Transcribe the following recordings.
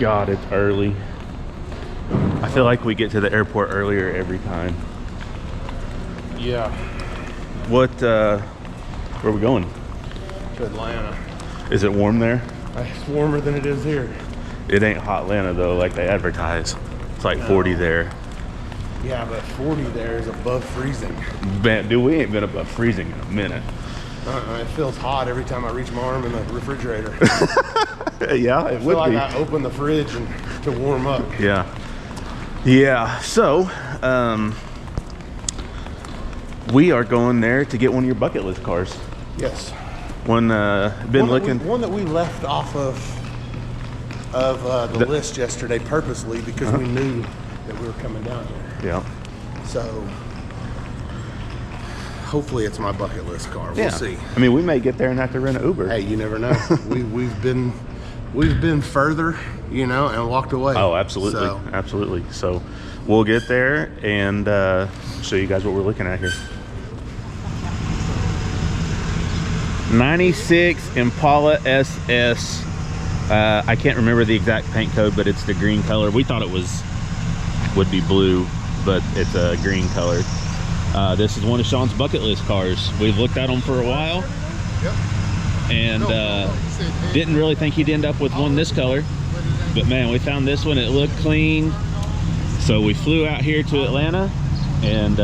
God, it's early. I feel like we get to the airport earlier every time. Yeah. What, where are we going? To Atlanta. Is it warm there? It's warmer than it is here. It ain't hot Atlanta though, like they advertise. It's like 40 there. Yeah, but 40 there is above freezing. Man, dude, we ain't been above freezing in a minute. It feels hot every time I reach my arm in the refrigerator. Yeah, it I feel would like be. I open the fridge and to warm up. Yeah. Yeah, so, we are going there to get one of your bucket list cars. Yes. One, One that we left off of the list yesterday purposely because we knew that we were coming down here. Yeah. So hopefully it's my bucket list car. We'll see. I mean, we may get there and have to rent an Uber. Hey, you never know. we've been further, you know, and walked away. Oh, absolutely. So. Absolutely. So we'll get there and show you guys what we're looking at here. 96 Impala SS. I can't remember the exact paint code, but it's the green color. We thought it would be blue, but it's a green color. This is one of Shawn's bucket list cars. We've looked at them for a while. Yep. And didn't really think he'd end up with one this color, but man, we found this one. It looked clean, so we flew out here to Atlanta, and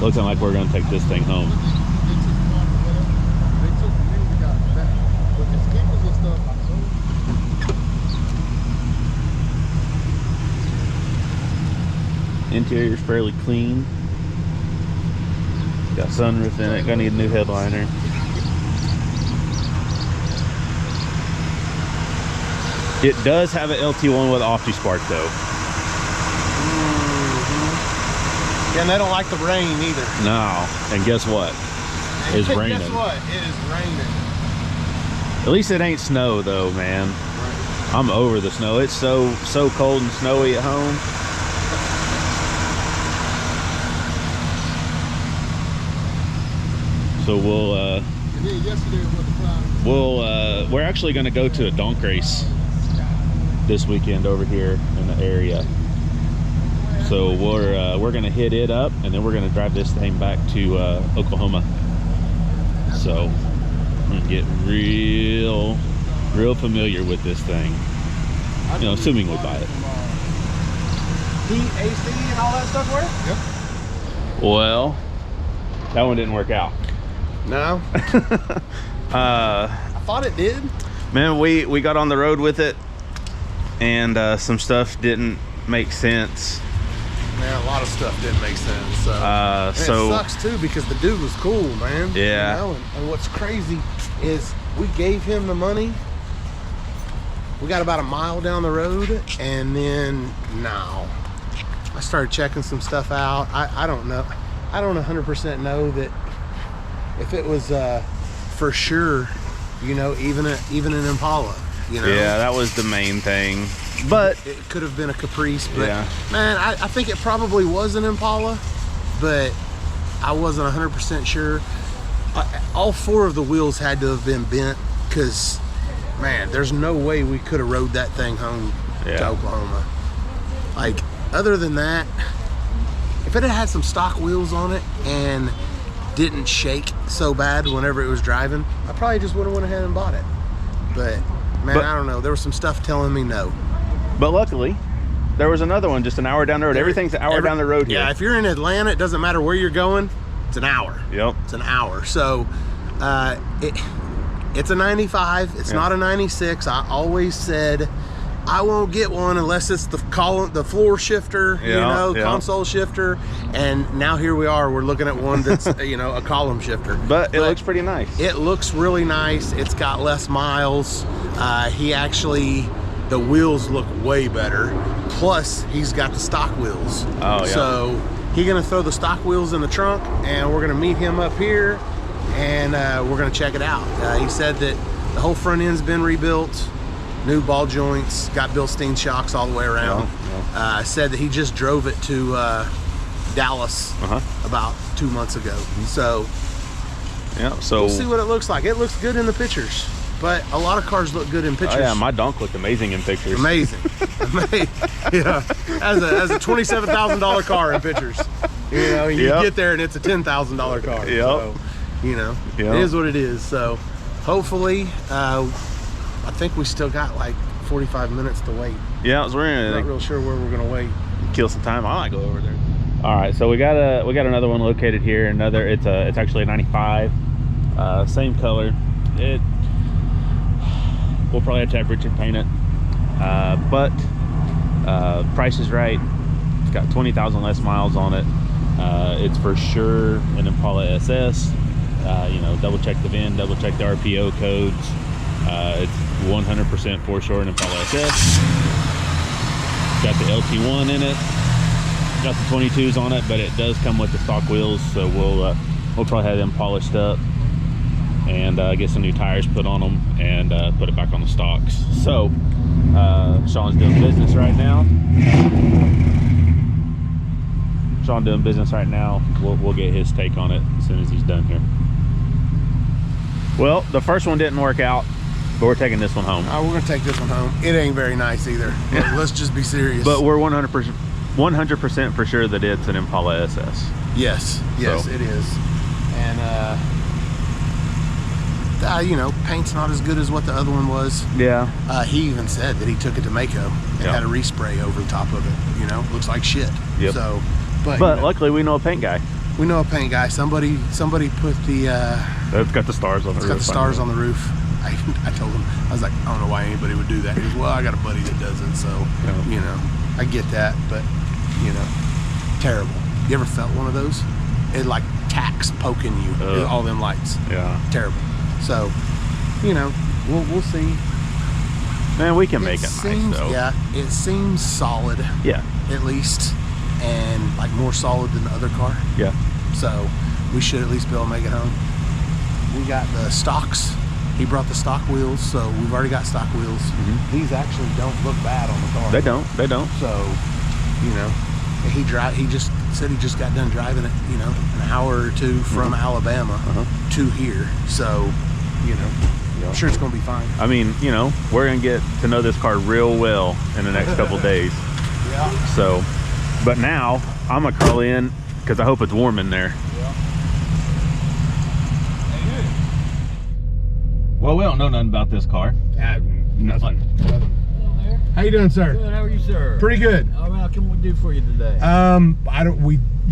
looking like we're going to take this thing home. Interior's fairly clean. Got sunroof in it. Gonna need a new headliner. It does have an LT1 with OptiSpark though. Yeah, and they don't like the rain either. No, and guess what? It's raining. Guess what? It is raining. At least it ain't snow though, man. Right. I'm over the snow. It's so cold and snowy at home. So we're actually going to go to a donk race this weekend over here in the area. So we're going to hit it up, and then we're going to drive this thing back to Oklahoma. So I'm going to get real familiar with this thing. You know, assuming we buy it. Heat, AC, and all that stuff work? Yep. Well, that one didn't work out. No. I thought it did. Man, we got on the road with it, and some stuff didn't make sense. Man, a lot of stuff didn't make sense. So it sucks too because the dude was cool, man. Yeah. You know? And what's crazy is we gave him the money. We got about a mile down the road, and then now I started checking some stuff out. I don't know. I don't 100% know that if it was for sure, you know, even an Impala, you know. Yeah, that was the main thing. But it could have been a Caprice, but yeah. Man, I think it probably was an Impala, but I wasn't 100% sure. All four of the wheels had to have been bent because, man, there's no way we could have rode that thing home to Oklahoma. Like, other than that, if it had some stock wheels on it and didn't shake so bad whenever it was driving, I probably just would have went ahead and bought it. But man, I don't know. There was some stuff telling me no. But luckily, there was another one just an hour down the road. Everything's an hour down the road here. Yeah, if you're in Atlanta, it doesn't matter where you're going. It's an hour. Yep. It's an hour. So it's a 95. It's not a 96. I always said I won't get one unless it's the floor shifter, console shifter. And now here we are. We're looking at one that's a column shifter. But it looks pretty nice. It looks really nice. It's got less miles. The wheels look way better. Plus, he's got the stock wheels. Oh, yeah. So he's gonna throw the stock wheels in the trunk, and we're gonna meet him up here, and we're gonna check it out. He said that the whole front end's been rebuilt, new ball joints, got Bilstein shocks all the way around. Said that he just drove it to Dallas about 2 months ago. So yeah, so we'll see what it looks like. It looks good in the pictures. but a lot of cars look good in pictures. Oh yeah, my donk looked amazing in pictures. Amazing. Yeah, as a $27,000 car in pictures. You know, you get there and it's a $10,000 car. Yep. So, you know, it is what it is. So hopefully, I think we still got like 45 minutes to wait. Yeah, so we're not real sure where we're gonna wait. Kill some time. I might go over there. All right, so we got another one located here. It's actually a 95, same color. We'll probably have to have Richard paint it, but price is right. It's got 20,000 less miles on it. It's for sure an Impala SS. You know, double check the VIN, double check the RPO codes. It's 100% for sure an Impala SS. Got the LT1 in it. Got the 22s on it, but it does come with the stock wheels, so we'll probably have them polished up and get some new tires put on them and put it back on the stocks. So Shawn's doing business right now. We'll get his take on it as soon as he's done here. Well, the first one didn't work out, but we're taking this one home. We're gonna take this one home. It ain't very nice either. Let's just be serious. But we're 100% for sure that it's an Impala SS. Yes, so. It is. And you know, paint's not as good as what the other one was. Yeah. He even said that he took it to Mako and had a respray over the top of it. You know, looks like shit. Yep. So, but you know, luckily we know a paint guy. We know a paint guy. Somebody put the. It's got the stars on the roof. It's got the stars on the roof. I told him, I was like, I don't know why anybody would do that. He goes, well, I got a buddy that does it, so you know, I get that, but you know, terrible. You ever felt one of those? It like tacks poking you, all them lights. Yeah, terrible. So, you know, we'll see. Man, we can make it nice though. Yeah, it seems solid. Yeah, at least, and like more solid than the other car. Yeah. So we should at least be able to make it home. We got the stocks. He brought the stock wheels, so we've already got stock wheels. These actually don't look bad on the car. They don't. So, you know, he just said he just got done driving it, you know, an hour or two from Alabama to here. So, you know, I'm sure it's going to be fine. I mean, you know, we're going to get to know this car real well in the next couple days. Yeah. So, but now I'm going to crawl in because I hope it's warm in there. Well, we don't know nothing about this car. Nothing. How you doing, sir? Good. How are you, sir? Pretty good. All right, what can we do for you today?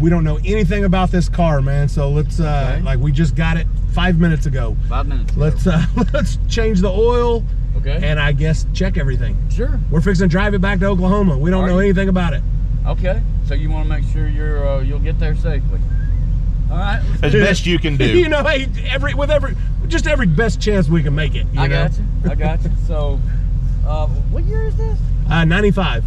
We don't know anything about this car, man. So let's like we just got it 5 minutes ago. 5 minutes ago. Let's change the oil. Okay. And I guess check everything. Sure. We're fixing to drive it back to Oklahoma. We don't know anything about it. Okay. So you want to make sure you'll get there safely. All right. As best you can do. You know, hey, every best chance we can make it. I got you. So, what year is this? 95.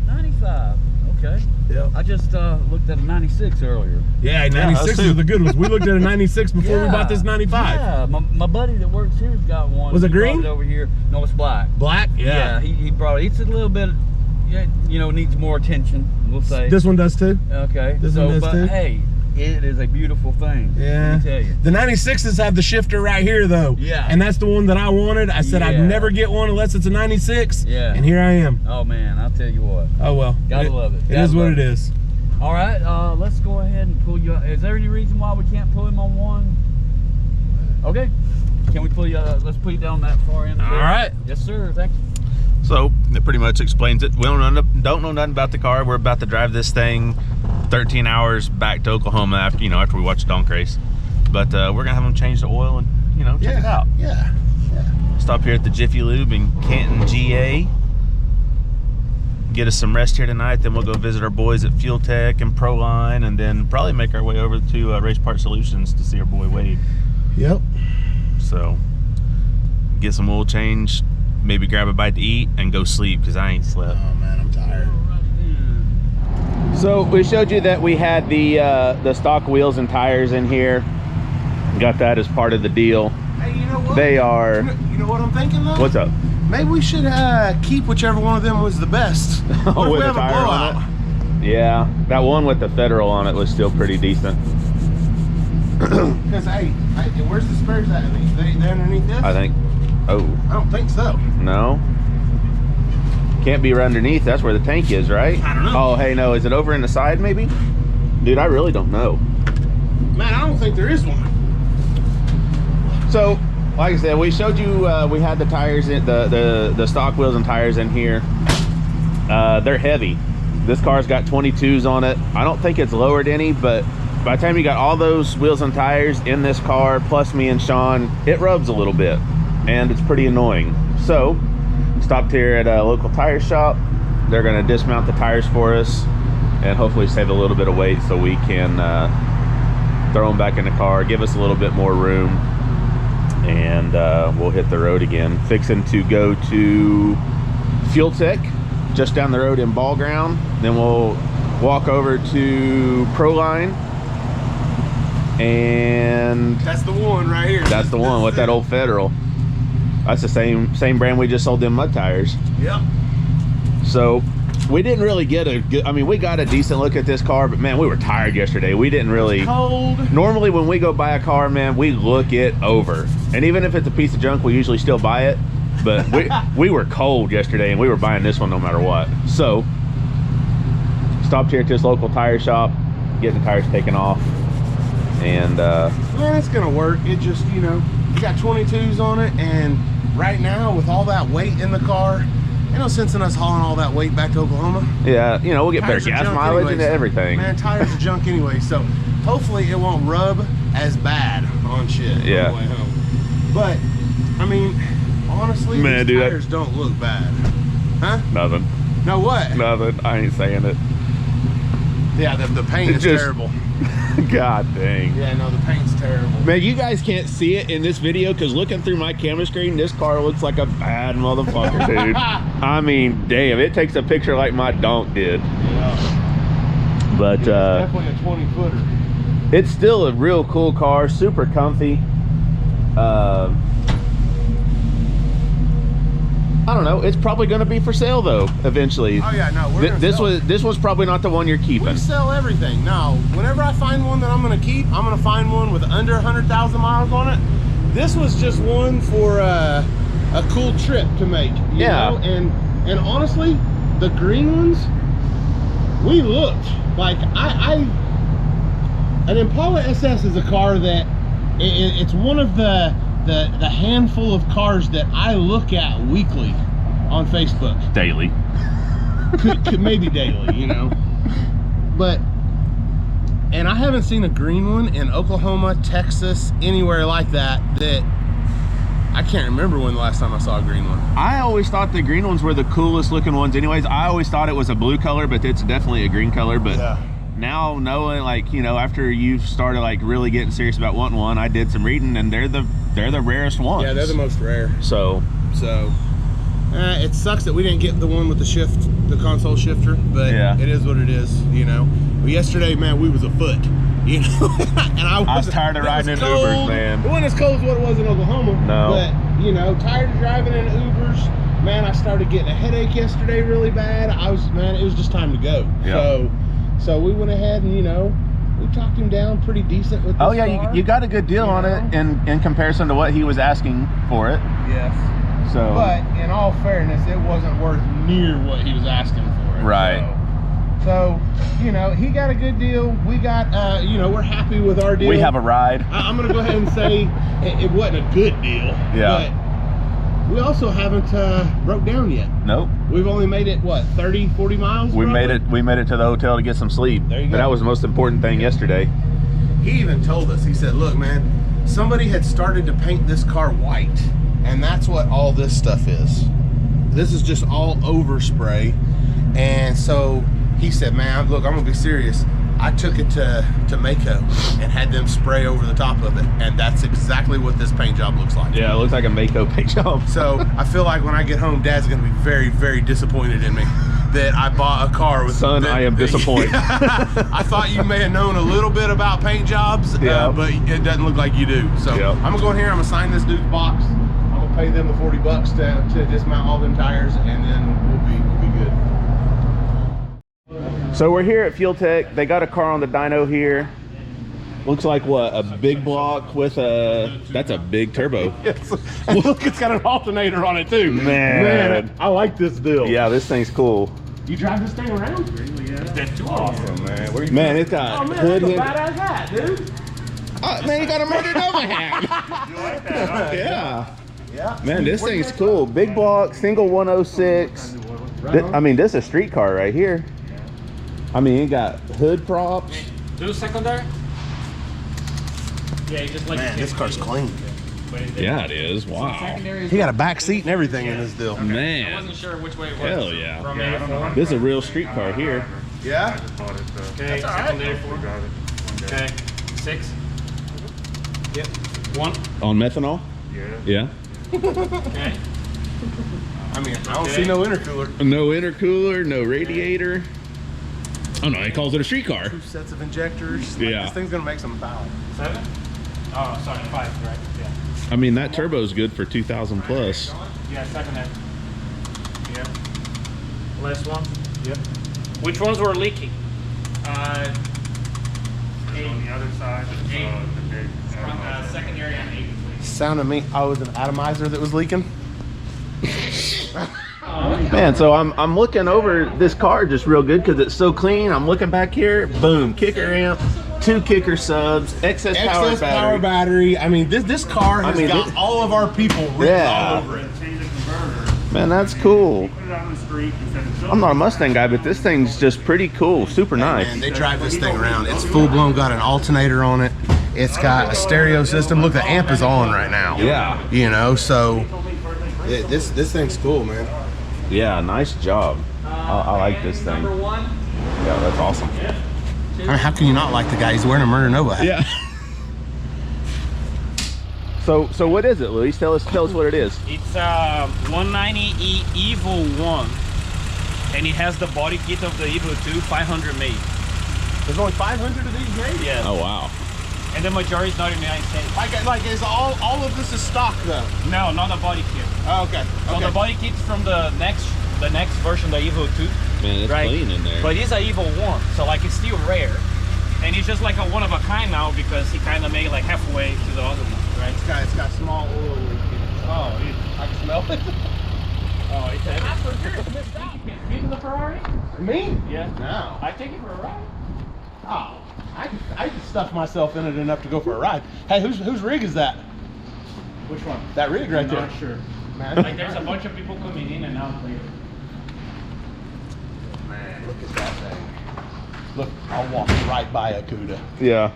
95. Okay. Yeah. I just looked at a 96 earlier. Yeah, 96 is the good ones. We looked at a 96 before we bought this 95. Yeah, my buddy that works here's got one. Was it green? Over here. No, it's black. Black? Yeah. Yeah, he brought it. It's a little bit, you know, needs more attention, we'll say. This one does too? Okay. This one does too? Hey, it is a beautiful thing. Yeah. Let me tell you. The 96s have the shifter right here though. Yeah. And that's the one that I wanted. I said I'd never get one unless it's a 96. Yeah. And here I am. Oh man, I'll tell you what. Oh well. Gotta love it. It is what it is. All right, let's go ahead and pull you. Is there any reason why we can't pull him on one? Okay. Can we pull you? Let's put you down that far end. All right. Yes, sir. Thank you. So it pretty much explains it. We don't know nothing about the car. We're about to drive this thing 13 hours back to Oklahoma after we watch the donk race. But we're gonna have them change the oil and check it out. Yeah. Stop here at the Jiffy Lube in Canton, GA. Get us some rest here tonight. Then we'll go visit our boys at Fuel Tech and Proline, and then probably make our way over to Race Part Solutions to see our boy Wade. Yep. So get some oil change. Maybe grab a bite to eat and go sleep because I ain't slept. Oh man, I'm tired. So we showed you that we had the stock wheels and tires in here. Got that as part of the deal. Hey, you know what? They are. You know what I'm thinking though? What's up? Maybe we should keep whichever one of them was the best. What if we have a blowout? Yeah, that one with the Federal on it was still pretty decent. Because hey, where's the spares at? They underneath this? I think. Oh. I don't think so. No. Can't be underneath. That's where the tank is, right? I don't know. Oh, hey, no. Is it over in the side, maybe? Dude, I really don't know. Man, I don't think there is one. So, like I said, we showed you, we had the tires, in the stock wheels and tires in here. They're heavy. This car's got 22s on it. I don't think it's lowered any, but by the time you got all those wheels and tires in this car, plus me and Shawn, it rubs a little bit, and it's pretty annoying. So, stopped here at a local tire shop. They're gonna dismount the tires for us and hopefully save a little bit of weight so we can throw them back in the car, give us a little bit more room, and we'll hit the road again. Fixing to go to Fuel Tech, just down the road in Ball Ground. Then we'll walk over to Proline, and That's the one right here. that's the one with that old Federal. That's the same brand we just sold them mud tires. Yep. So we didn't really get a good, I mean, we got a decent look at this car, but man, we were tired yesterday. We didn't really. Cold. Normally when we go buy a car, man, we look it over. And even if it's a piece of junk, we usually still buy it. But we were cold yesterday and we were buying this one no matter what. So stopped here at this local tire shop, getting the tires taken off. And Man, it's gonna work. It just, you know, you got 22s on it, and right now with all that weight in the car, ain't no sense in us hauling all that weight back to Oklahoma. yeah, you know, we'll get better Tires are gas junk mileage anyway, and so- everything. Man, tires are junk anyway, so hopefully it won't rub as bad on shit Yeah. on the way home. But I mean, honestly, Man, these dude, tires don't look bad. Huh? Nothing. No, what? Nothing. I ain't saying it. Yeah, the paint is Just- terrible. God dang. Yeah, no, the paint's terrible. Man, you guys can't see it in this video because looking through my camera screen, this car looks like a bad motherfucker, dude. I mean, damn, it takes a picture like my donk did. Yeah. But It's definitely a 20-footer. it's still a real cool car, super comfy. I don't know. It's probably going to be for sale though, eventually. Oh yeah, no, we're gonna This sell it. was probably not the one you're keeping. We sell everything. Now, whenever I find one that I'm gonna keep, I'm gonna find one with under 100,000 miles on it. This was just one for a cool trip to make. You Yeah. know? And honestly, the green ones, we looked like an Impala SS is a car that it's one of the handful of cars that I look at weekly on Facebook. Daily. could maybe daily, you know. And I haven't seen a green one in Oklahoma, Texas, anywhere like that I can't remember when the last time I saw a green one. I always thought the green ones were the coolest looking ones anyways. I always thought it was a blue color, but it's definitely a green color. But now knowing, like, you know, after you've started like really getting serious about wanting one, I did some reading and they're the rarest ones. Yeah, they're the most rare. So it sucks that we didn't get the one with the console shifter, but yeah, it is what it is, you know. But yesterday, man, we was afoot, you know. And I was tired of riding in Ubers, man. It wasn't as cold as what it was in Oklahoma. No. But, you know, tired of driving in Ubers. Man, I started getting a headache yesterday really bad. It was just time to go. Yeah. So we went ahead and, you know, we talked him down pretty decent with this oh yeah, car. you got a good deal on it in comparison to what he was asking for it. Yes. So, but in all fairness, it wasn't worth near what he was asking for it. Right. So you know, he got a good deal. We got, you know, we're happy with our deal. we have a ride. I'm gonna go ahead and say it wasn't a good deal. Yeah. But we also haven't broke down yet. Nope. We've only made it, what, 30, 40 miles? We probably? made it to the hotel to get some sleep. There you go. But that was the most important thing yesterday. He even told us, he said, look, man, somebody had started to paint this car white, and that's what all this stuff is. This is just all overspray. And so he said, man, look, I'm gonna be serious. I took it to Mako and had them spray over the top of it, and that's exactly what this paint job looks like. Yeah, it looks like a Mako paint job. So I feel like when I get home, Dad's gonna be very, very disappointed in me that I bought a car with. Son, I am disappointed. I thought you may have known a little bit about paint jobs, Yeah. but it doesn't look like you do. So Yeah. I'm gonna go in here. I'm gonna sign this dude's box. I'm gonna pay them the $40 to dismount all them tires, and then we'll be good. So we're here at Fuel Tech. They got a car on the dyno here. Looks like what, a big block with a, that's a big turbo. Yes. Look, it's got an alternator on it too. Man, I like this deal. yeah, this thing's cool. You drive this thing around? That's too Awesome, man. Where you Man, it's got hood. badass hat, dude. Oh, man, you got a murder Nova hat. You like that? Huh? Yeah. Yeah. Man, this thing's cool. Big block, single 106. I mean, this is a street car right here. I mean, it got hood props. Do secondary? Yeah, just like Man, this car's clean. Yeah, it is. Wow. He got a back seat and everything in this deal. I Man. wasn't sure which way it was. Hell yeah. From A4. This is a real street car here. Yeah? Okay, secondary 4. Okay, 6. Yep. 1. On methanol? Yeah. Okay. I mean, I don't see no intercooler. No intercooler, no radiator. Oh no, he calls it a street car. 2 sets of injectors. Yeah. This thing's gonna make some power. 7? Oh, sorry, 5, right? Yeah. I mean, that turbo's good for 2,000 plus. Yeah, secondary. Yep. Last one. Yep. Which ones were leaking? On the other side, the big Secondary on 8. Sound of me. Oh, it was an atomizer that was leaking. Man, so I'm looking over this car just real good because it's so clean. I'm looking back here, boom, kicker amp, 2 kicker subs, excess power battery. battery. I mean, this car has got this- all of our people written all over it. change the converter, Man, that's cool. put it out on the street instead of I'm not a Mustang guy, but this thing's just pretty cool, super nice. Man, they drive this thing around. It's full blown, got an alternator on it. It's got a stereo system. Look, the amp is on right now. Yeah. You know, so this thing's cool, man. Yeah, nice job. I like this thing. Number 1. Yeah, that's awesome. I mean, how can you not like the guy? He's wearing a Murder Nova hat. Yeah. So what is it, Luis? Tell us what it is. It's a 190E Evo 1. And it has the body kit of the Evo 2, 500 made. There's only 500 of these made? Yeah. Oh wow. And the majority is not in the United States. Like is all of this is stock though? No, not the body kit. Oh, okay. So the body kit's from the next version, the Evo 2. Man, it's right? clean in there. But it's a Evo 1, so like it's still rare. And it's just like a one of a kind now because he kind of made like halfway to the other one, right? It's got small oil leakage. Oh, I can smell it. oh, it's heavy. You the Ferrari? Me? Yeah. No. I take it for a ride. Oh, I can stuff myself in it enough to go for a ride. Hey, whose rig is that? Which one? That rig right I'm there. not sure. Man, Like there's a bunch of people coming in and out later. man, look at that thing. Look, I'll walk right by a CUDA. Yeah.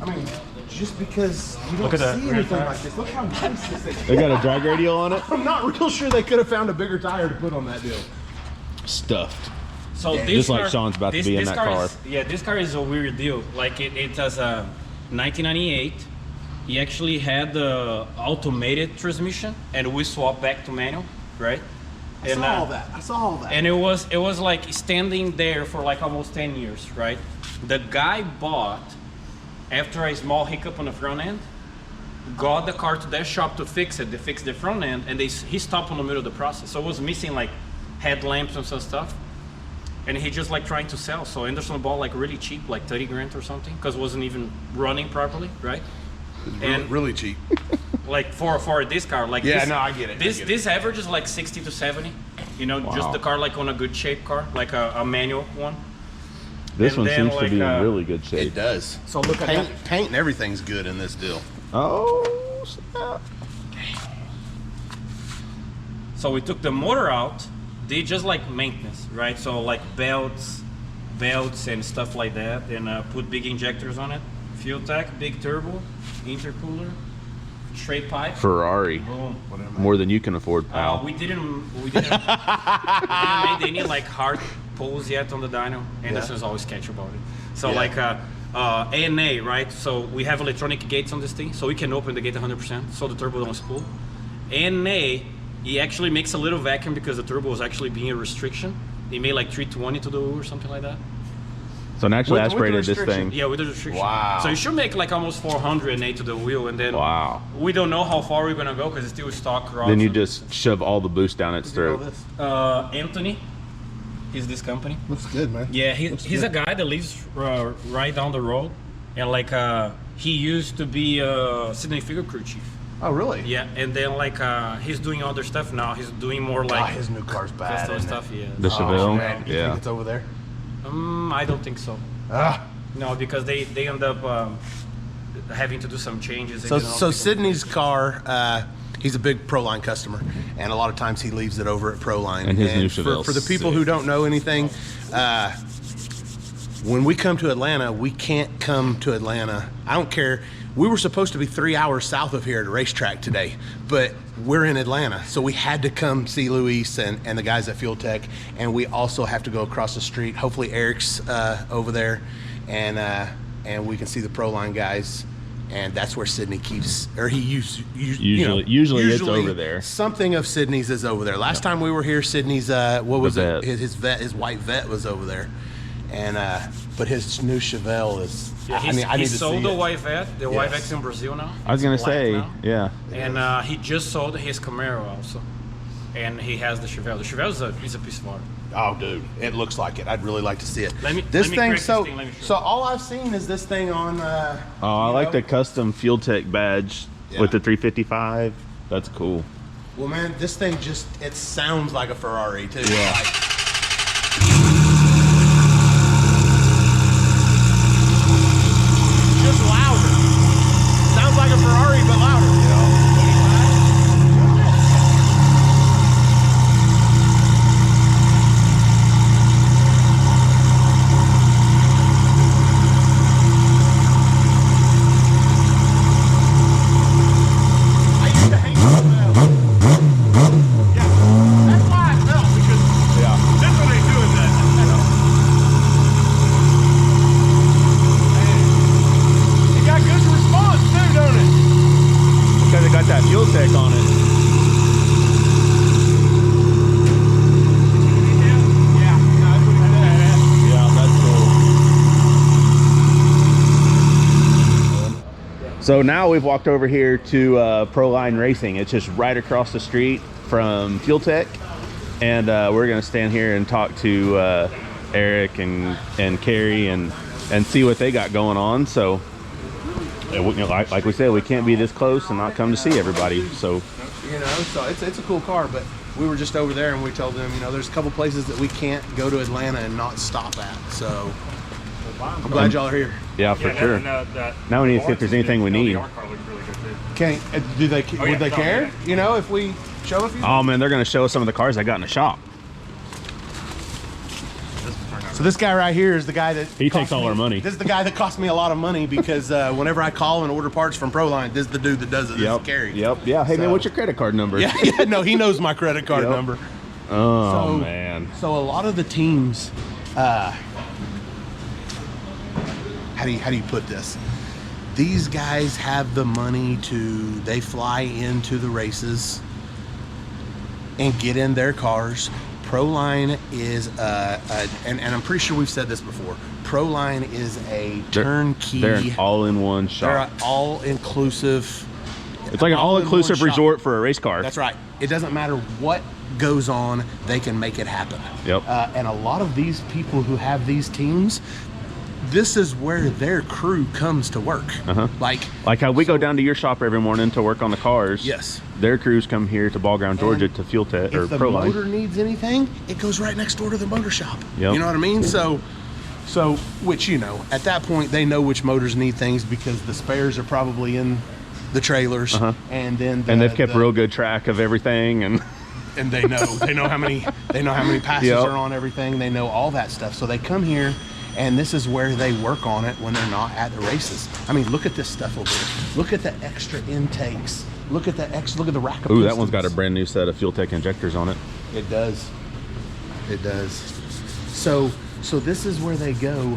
I mean, just because you don't Look at that. see anything like this. Look how nice this is. They got a drag radial on it? I'm not real sure they could have found a bigger tire to put on that deal. Stuffed. So this Just like car, Shawn's about to be in that car. Yeah, this car is a weird deal. Like it has a 1998. He actually had the automated transmission, and we swapped back to manual, right? I saw all that. I saw all that. And it was like standing there for like almost 10 years, right? The guy bought after a small hiccup on the front end, got the car to their shop to fix it. They fixed the front end, and he stopped in the middle of the process. So it was missing like headlamps and some stuff. And he just like trying to sell. So Anderson bought like really cheap, like 30 grand or something, because it wasn't even running properly, right? And really cheap. like for this car, like Yeah, this, no, I get it. This average is like 60 to 70. You know, just the car like on a good shape car, like a manual one. This And one then, seems to like, be in really good shape. It does. So look at that. Paint and everything's good in this deal. Oh, snap. So we took the motor out, did just like maintenance, right? So like belts and stuff like that, and put big injectors on it. Fuel tank, big turbo, intercooler, straight pipe. Ferrari. Boom. More than you can afford, pal. We didn't make any like hard pulls yet on the dyno. Anderson's always sketch about it. So like ANA, right? So we have electronic gates on this thing, so we can open the gate 100%, so the turbo don't spool. ANA, he actually makes a little vacuum because the turbo was actually being a restriction. He made like 320 to the wheel or something like that. So naturally With the aspirated this restriction. thing. Yeah, with the restriction. Wow. So you should make like almost 400 NA to the wheel, and then Wow. we don't know how far we're gonna go because it's still stock rods. Then you just shove all the boost down its throat. Anthony. is this company. Looks good, man. Yeah, he's a guy that lives right down the road, and like he used to be a Sydney figure crew chief. Oh, really? Yeah, and then like he's doing other stuff now. He's doing more like his new car's bad. custom stuff. Yeah. The Chevelle. Man, you think it's over there? I don't think so. No, because they end up having to do some changes. So Sydney's car, he's a big Proline customer, and a lot of times he leaves it over at Proline. And his new Chevelle. For the people who don't know anything, when we come to Atlanta, we can't come to Atlanta. I don't care. We were supposed to be 3 hours south of here at a racetrack today, but we're in Atlanta, so we had to come see Luis and the guys at Fuel Tech, and we also have to go across the street. Hopefully Eric's over there, and we can see the Proline guys, and that's where Sydney keeps, or he usually it's over there. Something of Sydney's is over there. Last time we were here, Sydney's what was it? His white vet was over there, and but his new Chevelle is. Yeah, he sold the white vet. The white vet's in Brazil now. I was gonna It's black say, now. yeah. And he just sold his Camaro also, and he has the Chevelle. The Chevelle is a piece of art. Oh, dude, it looks like it. I'd really like to see it. Let me this crack thing. this So, thing, let me show so you. all I've seen is this thing on. I like the custom Fuel Tech badge Yeah. with the 355. That's cool. Well, man, this thing it sounds like a Ferrari too. Yeah. Just louder. Sounds like a Ferrari, but louder. I used to hate them. Yeah, that's why I felt, because that's what they do in that. It got good response too, don't it? Because it got that Fuel Tech on it. Yeah, that's what he said. Yeah, that's cool. So now we've walked over here to Proline Racing. It's just right across the street from Fuel Tech, and we're gonna stand here and talk to Eric and Carrie and see what they got going on. So, like we said, we can't be this close and not come to see everybody. So, So it's a cool car, but we were just over there and we told them, there's a couple places that we can't go to Atlanta and not stop at. So I'm glad y'all are here. yeah, for sure. Now we need to see if there's anything we need. Would they care? If we show a few? Oh man, they're gonna show us some of the cars I got in the shop. So this guy right here is the guy that He takes all our money. This is the guy that cost me a lot of money because whenever I call and order parts from Proline, this is the dude that does it. This is Gary. Yep. Yeah. Hey man, what's your credit card number? Yeah. No, he knows my credit card number. Oh man. So a lot of the teams, how do you put this? These guys have the money they fly into the races and get in their cars. Proline is and I'm pretty sure we've said this before. Proline is a turnkey. They're an all-in-one shop. They're an all-inclusive. It's like an all-inclusive resort for a race car. That's right. It doesn't matter what goes on, they can make it happen. Yep. And a lot of these people who have these teams, this is where their crew comes to work. Like how we go down to your shop every morning to work on the cars. Yes. Their crews come here to Ball Ground, Georgia to Fuel Tech or if the Proline. motor needs anything, it goes right next door to the motor shop. Yep. You know what I mean? So which at that point they know which motors need things because the spares are probably in the trailers, and then they've kept real good track of everything, and they know how many passes are on everything. They know all that stuff. So they come here, and this is where they work on it when they're not at the races. I mean, look at this stuff over here. Look at the extra intakes. Look at the rack of ooh, pistons. that one's got a brand new set of Fuel Tech injectors on it. It does. So this is where they go,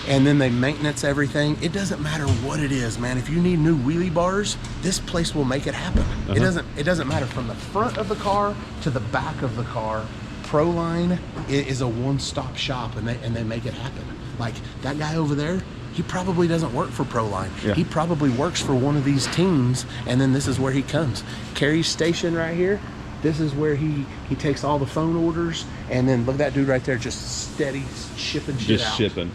and then they maintenance everything. It doesn't matter what it is, man. If you need new wheelie bars, this place will make it happen. It doesn't matter from the front of the car to the back of the car. Proline is a one-stop shop, and they make it happen. Like that guy over there, he probably doesn't work for Proline. Yeah. He probably works for one of these teams, and then this is where he comes. Carrie's station right here. This is where he takes all the phone orders, and then look at that dude right there, just steady shipping shit Just out. shipping.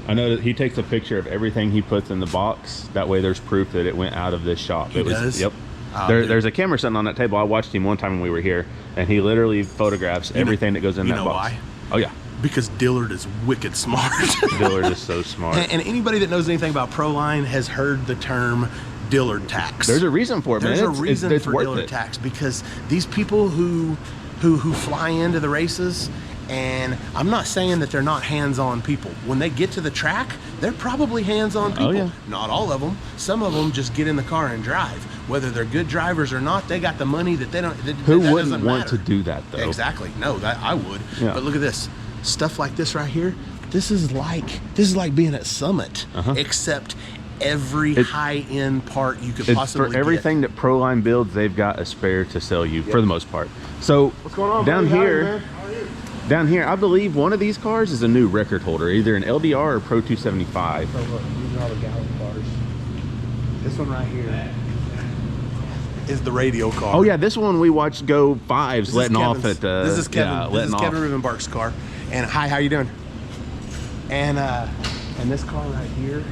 I know that he takes a picture of everything he puts in the box. That way there's proof that it went out of this shop. He does? Yep. Oh, There's a camera sitting on that table. I watched him one time when we were here, and he literally photographs everything that goes in that box. Why? Oh, yeah. Because Dillard is wicked smart. Dillard is so smart. And anybody that knows anything about Proline has heard the term Dillard tax. There's a reason for it, man. There's a reason it's for worth Dillard it. tax, because these people who fly into the races, and I'm not saying that they're not hands-on people. When they get to the track, they're probably hands-on people. Oh, yeah. Not all of them. Some of them just get in the car and drive. Whether they're good drivers or not, they got the money that they don't. Who that wouldn't doesn't want matter. to do that, though? Exactly. No, that I would. Yeah. But look at this stuff like this right here. This is like being at Summit, except every high-end part you could It's possibly for everything get. that Proline builds, they've got a spare to sell you for the most part. So What's going on, down buddy? How are you, here, man? How are you? down here, I believe one of these cars is a new record holder, either an LDR or Pro 275. So look, these are all the Gallup cars. This one right here is the radio car. Oh yeah, this one we watched go fives, This is letting off Kevin's- at this is Kevin. yeah, This letting is off. Kevin Rivenbark's car. And hi, how you doing? And this car right here,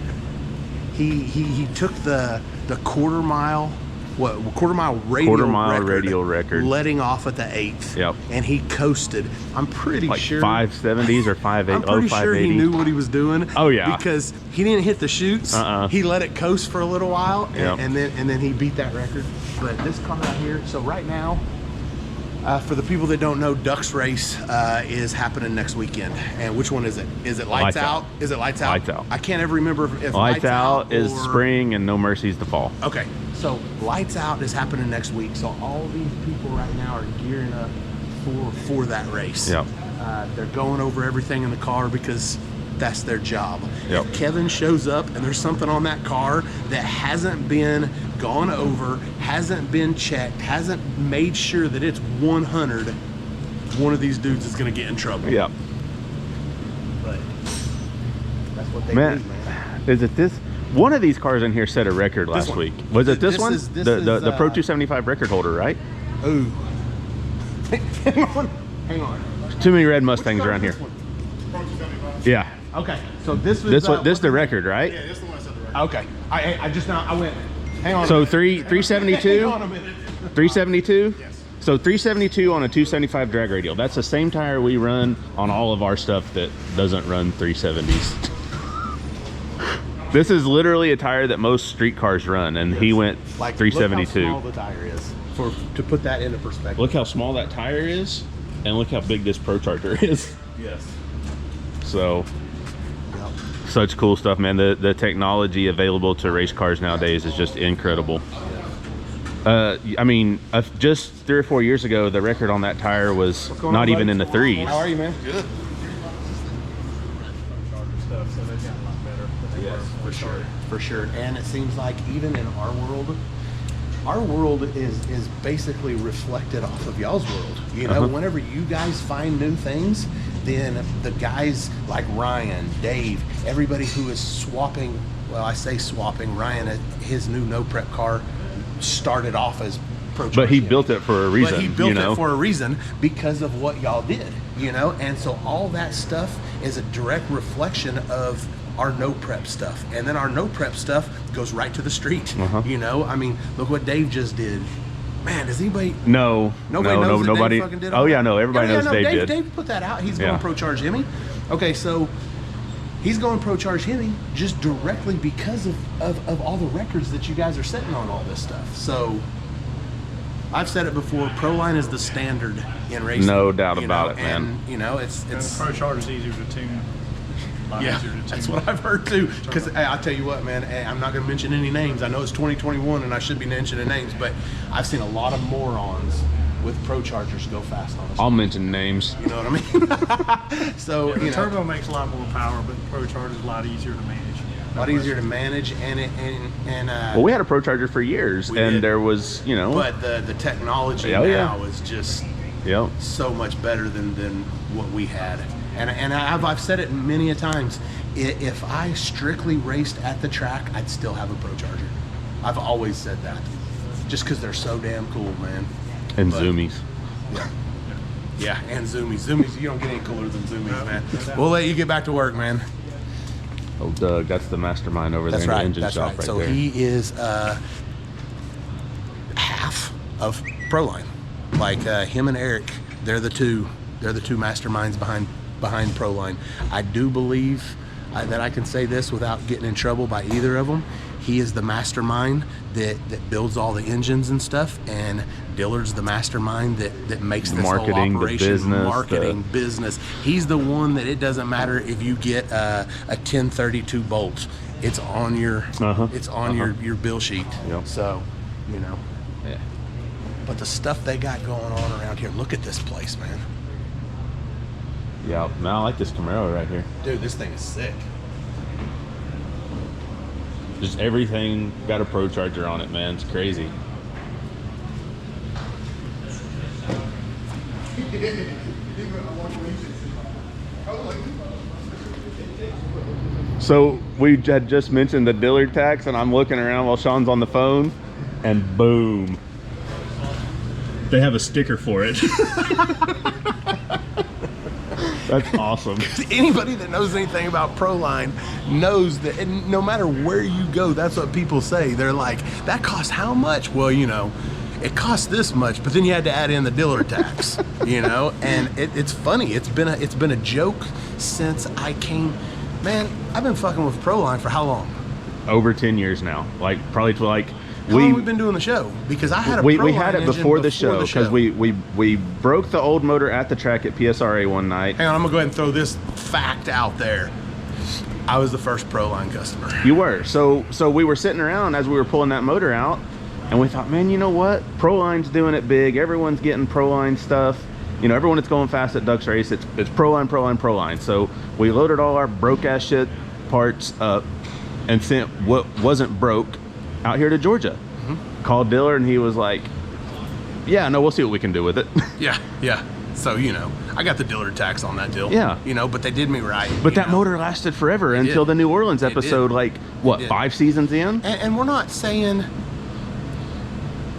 he took the quarter mile radial record. letting off at the 8th. Yep. And he coasted. I'm pretty Like sure 570s or 580. I'm pretty sure he 580. knew what he was doing. Oh, yeah. Because he didn't hit the chutes. He let it coast for a little while, Yep. and then he beat that record. But this car right here, so right now, for the people that don't know, Ducks Race is happening next weekend. And which one is it? Is it Lights Out? Is it Lights Out? Lights Out. I can't ever remember if Lights Out is or... spring and No Mercy's the fall. Okay, so Lights Out is happening next week. So all these people right now are gearing up for that race. Yep. They're going over everything in the car because that's their job. Yep. If Kevin shows up and there's something on that car that hasn't been gone over, hasn't been checked, hasn't made sure that it's 100, one of these dudes is going to get in trouble. Yep. But that's what they Man, do, man. is it this? One of these cars in here set a record last one. week. Was it this This one? is- this the is, Pro 275 record holder, right? Ooh. Hang on. Too many red Mustangs around here. Yeah. Okay, so this was This the record, right? Yeah, this is the one I said the right. Okay, I just now I went. Hang on. So a minute. 372. Hang on a minute. 372? Yes. So 372 on a 275 drag radial. That's the same tire we run on all of our stuff that doesn't run 370s. This is literally a tire that most street cars run, and he went Like 372. Look how small the tire is. To put that into perspective. Look how small that tire is, and look how big this Pro Charger is. Yes. So, Yep. such cool stuff, man. The technology available to race cars nowadays is just incredible. I mean, just 3 or 4 years ago, the record on that tire was What's going not on, even buddy? in the threes. How are you, man? Good. Stuff, so they've gotten a lot better than they were when we started. For sure. And it seems like even in our world is basically reflected off of y'all's world. You know, whenever you guys find new things, then the guys like Ryan, Dave, everybody who is swapping, well, I say swapping, Ryan, his new no prep car started off as Pro But he Charge. built it for a reason. But he built you know? it for a reason because of what y'all did, you know? And so all that stuff is a direct reflection of our no prep stuff. And then our no prep stuff goes right to the street, you know? I mean, look what Dave just did. Man, does anybody... No, Nobody knows that nobody. Dave fucking did all Oh yeah, that? no, everybody knows no, Dave did. Dave put that out. He's Yeah. going Pro Charge Hemi. Okay, so he's going Pro Charge Hemi just directly because of all the records that you guys are setting on all this stuff. So I've said it before, Proline is the standard in racing. No doubt you about know, it, man. And, you know, it's And the Pro Charger's easier to tune. A lot yeah, easier to tune. that's what I've heard too. Because I'll tell you what, man, hey, I'm not going to mention any names. I know it's 2021 and I should be mentioning names, but I've seen a lot of morons with Pro Chargers go fast on us. I'll mention names. You know what I mean? So, Yeah, the you know, turbo makes a lot more power, but the Pro Charger's a lot easier to manage. a lot easier to manage Well, we had a Pro Charger for years, We and did. there was, you know, but the technology Oh, yeah. now is just yep. so much better than what we had. And I've said it many a times. If I strictly raced at the track, I'd still have a Pro Charger. I've always said that, just because they're so damn cool, man. And But- zoomies. Yeah, and zoomies. Zoomies, you don't get any cooler than zoomies, man. We'll let you get back to work, man. Oh, Doug, that's the mastermind over there in the engine shop right so there. he is half of Proline. Like him and Eric, they're the two masterminds behind Proline. I do believe that I can say this without getting in trouble by either of them. He is the mastermind that builds all the engines and stuff, and Dillard's the mastermind that makes this Marketing, whole operation, the business, business. He's the one that it doesn't matter if you get a 1032 bolt. It's on your your bill sheet. Yep. So, you know. Yeah. But the stuff they got going on around here, look at this place, man. Yeah, man, I like this Camaro right here. Dude, this thing is sick. Just everything got a Pro Charger on it, man. It's crazy. So we had just mentioned the Dillard tax, and I'm looking around while Sean's on the phone, and boom, they have a sticker for it. That's awesome. Anybody that knows anything about Proline knows that, and no matter where you go, that's what people say. They're like, that costs how much? Well, you know, it costs this much, but then you had to add in the Dillard tax, you know. And it's funny. It's been a joke since I came. Man, I've been fucking with Proline for how long? Over 10 years now. Like probably to like. How long have we been doing the show? Because I had a we Proline had it engine before the show because we broke the old motor at the track at PSRA one night. Hang on, I'm gonna go ahead and throw this fact out there. I was the first Proline customer. You were. So we were sitting around as we were pulling that motor out, and we thought, man, you know what? Proline's doing it big. Everyone's getting Proline stuff. You know, everyone that's going fast at Ducks Race, it's Proline. So we loaded all our broke ass shit parts up and sent what wasn't broke out here to Georgia. Called Dillard, and he was like, yeah, no, we'll see what we can do with it. Yeah. So, you know, I got the Dillard tax on that deal. Yeah. You know, but they did me right. But that motor lasted forever until the New Orleans episode, like, what, 5 seasons in? And we're not saying,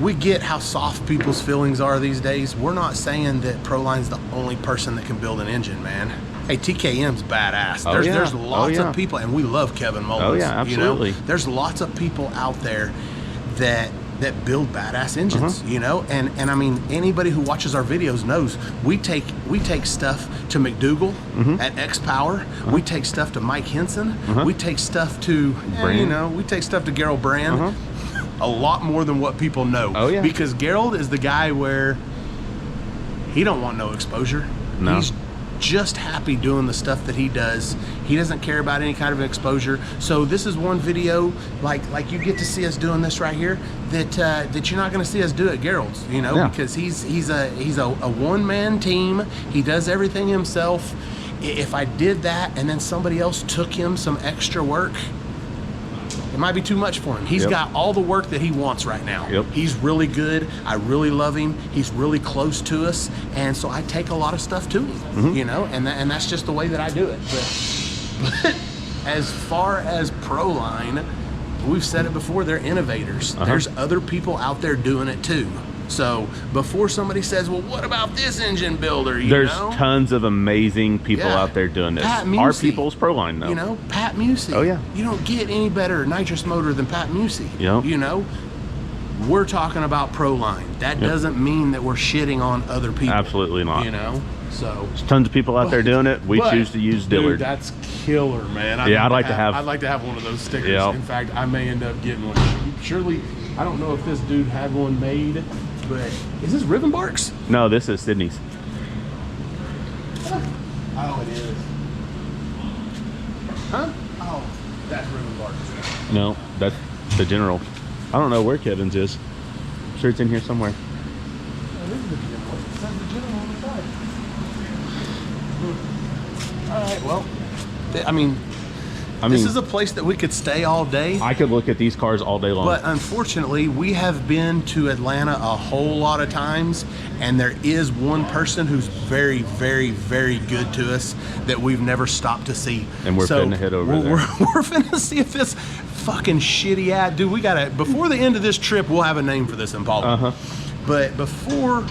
we get how soft people's feelings are these days. We're not saying that Proline's the only person that can build an engine, man. Hey, TKM's badass. There's lots of people, and we love Kevin Mullins. Oh, yeah, absolutely. You know? There's lots of people out there that build badass engines, you know, and I mean, anybody who watches our videos knows we take stuff to McDougal at X Power. We take stuff to Mike Henson. We take stuff to we take stuff to Gerald Brand. A lot more than what people know. Oh yeah, because Gerald is the guy where he don't want no exposure. No. He's just happy doing the stuff that he does. He doesn't care about any kind of exposure. So this is one video like you get to see us doing this right here that you're not going to see us do at Gerald's, you know, because he's a one-man team. He does everything himself. If I did that and then somebody else took him some extra work, it might be too much for him. He's got all the work that he wants right now. He's really good. I really love him. He's really close to us. And so I take a lot of stuff to him, you know, and that's just the way that I do it. But as far as Proline, we've said it before, they're innovators. There's other people out there doing it too. So before somebody says, well, what about this engine builder? There's tons of amazing people out there doing this. Our people's Proline, though. You know, Pat Musey. Oh, yeah. You don't get any better nitrous motor than Pat Musey. Yep. You know, we're talking about Proline. That doesn't mean that we're shitting on other people. Absolutely not. You know, so. There's tons of people out there doing it. We choose to use Dillard. Dude, that's killer, man. I'd like to have one of those stickers. In fact, I may end up getting one. Surely, I don't know if this dude had one made. But is this Ribbon Barks? No, this is Sydney's. Oh, it is. Huh? Oh, that's Ribbon Barks. No, that's the General. I don't know where Kevin's is. I'm sure it's in here somewhere. Oh, this is the General. It says the General on the side. All right, well, I mean, this is a place that we could stay all day. I could look at these cars all day long. But unfortunately, we have been to Atlanta a whole lot of times, and there is one person who's very, very, very good to us that we've never stopped to see. And we're finna head over there. We're finna see if this fucking shitty ass dude. We gotta, before the end of this trip, we'll have a name for this Impala. But before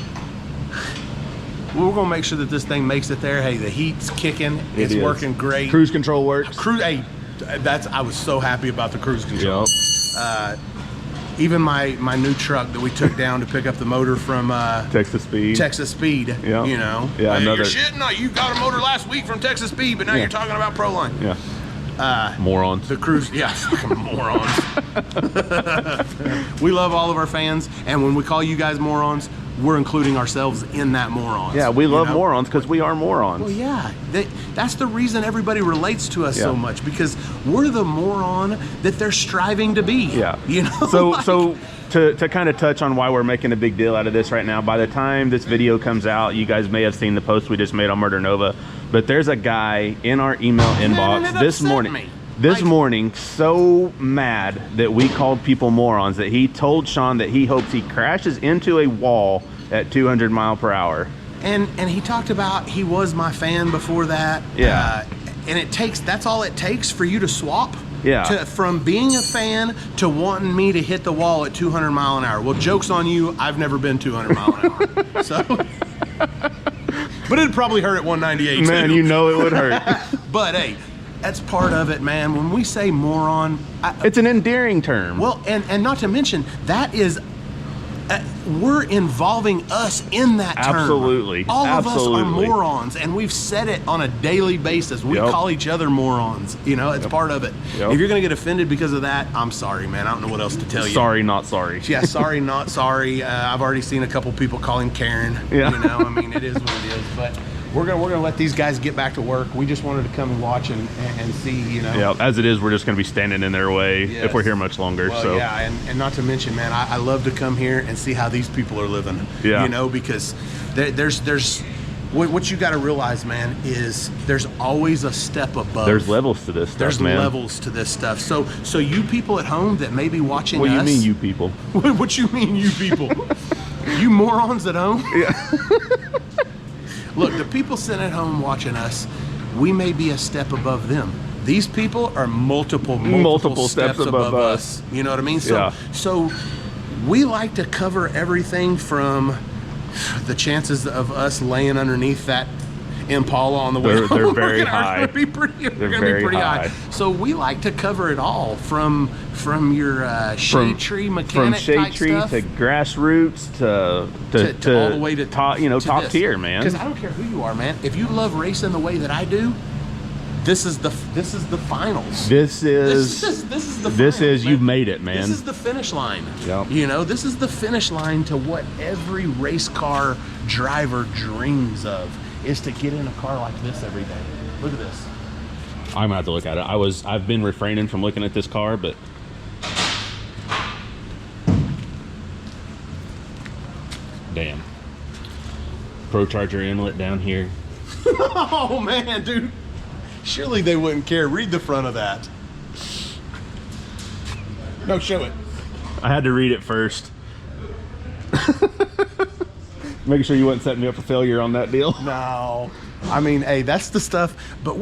we're gonna make sure that this thing makes it there. Hey, the heat's kicking. It's working great. Cruise control works. Hey, I was so happy about the cruise control. Yep. Even my new truck that we took down to pick up the motor from Texas Speed. You know. Yeah, hey, another. You're shitting. No, you got a motor last week from Texas Speed, but now you're talking about Proline. Yeah. Morons. The cruise, yeah, fucking morons. We love all of our fans, and when we call you guys morons, we're including ourselves in that morons. Yeah, we love morons because we are morons. Well, yeah, that's the reason everybody relates to us so much, because we're the moron that they're striving to be. Yeah. You know. So to kind of touch on why we're making a big deal out of this right now, by the time this video comes out, you guys may have seen the post we just made on Murder Nova, but there's a guy in our email inbox this morning so mad that we called people morons that he told Shawn that he hopes he crashes into a wall at 200 miles per hour. And he talked about he was my fan before that. Yeah. And that's all it takes for you to swap. Yeah. From being a fan to wanting me to hit the wall at 200 mile an hour. Well, joke's on you. I've never been 200 mile an hour. So, but it'd probably hurt at 198 Man, too. you know it would hurt. But hey, that's part of it, man. When we say moron, it's an endearing term. Well, and not to mention, that is, we're involving us in that term. Absolutely. All of us are Absolutely. morons, and we've said it on a daily basis. We call each other morons. You know, it's part of it. If you're going to get offended because of that, I'm sorry, man. I don't know what else to tell you. Sorry, not sorry. Yeah, sorry, not sorry. I've already seen a couple people calling Karen. Yeah. You know, I mean, it is what it is. But we're gonna let these guys get back to work. We just wanted to come and watch and see, you know. Yeah, as it is, we're just going to be standing in their way Yes. if we're here much longer. Well, so yeah, and not to mention, man, I love to come here and see how these people are living. Yeah. You know, because there's what you got to realize, man, is there's always a step above. there's levels to this stuff, There's man. levels to this stuff. So you people at home that may be watching What do us. you mean, you people? What you mean, you people? You morons at home? Yeah. Look, the people sitting at home watching us, we may be a step above them. These people are multiple steps above us. You know what I mean? So we like to cover everything from the chances of us laying underneath that Impala on the way home. They're very high. We're gonna be pretty high. So we like to cover it all from your shade tree mechanic from shade type tree stuff to grassroots to all the way to top, top tier, man. Because I don't care who you are, man. If you love racing the way that I do, this is the finals. This is the finals, you've made it, man. This is the finish line. Yep. You know, this is the finish line to what every race car driver dreams of, is to get in a car like this every day. Look at this. I'm gonna have to look at it. I've been refraining from looking at this car, but damn. Pro Charger inlet down here. Oh man, dude. Surely they wouldn't care. Read the front of that. No, show it. I had to read it first. Making sure you wasn't setting me up for failure on that deal. No. I mean, hey, that's the stuff, but I'm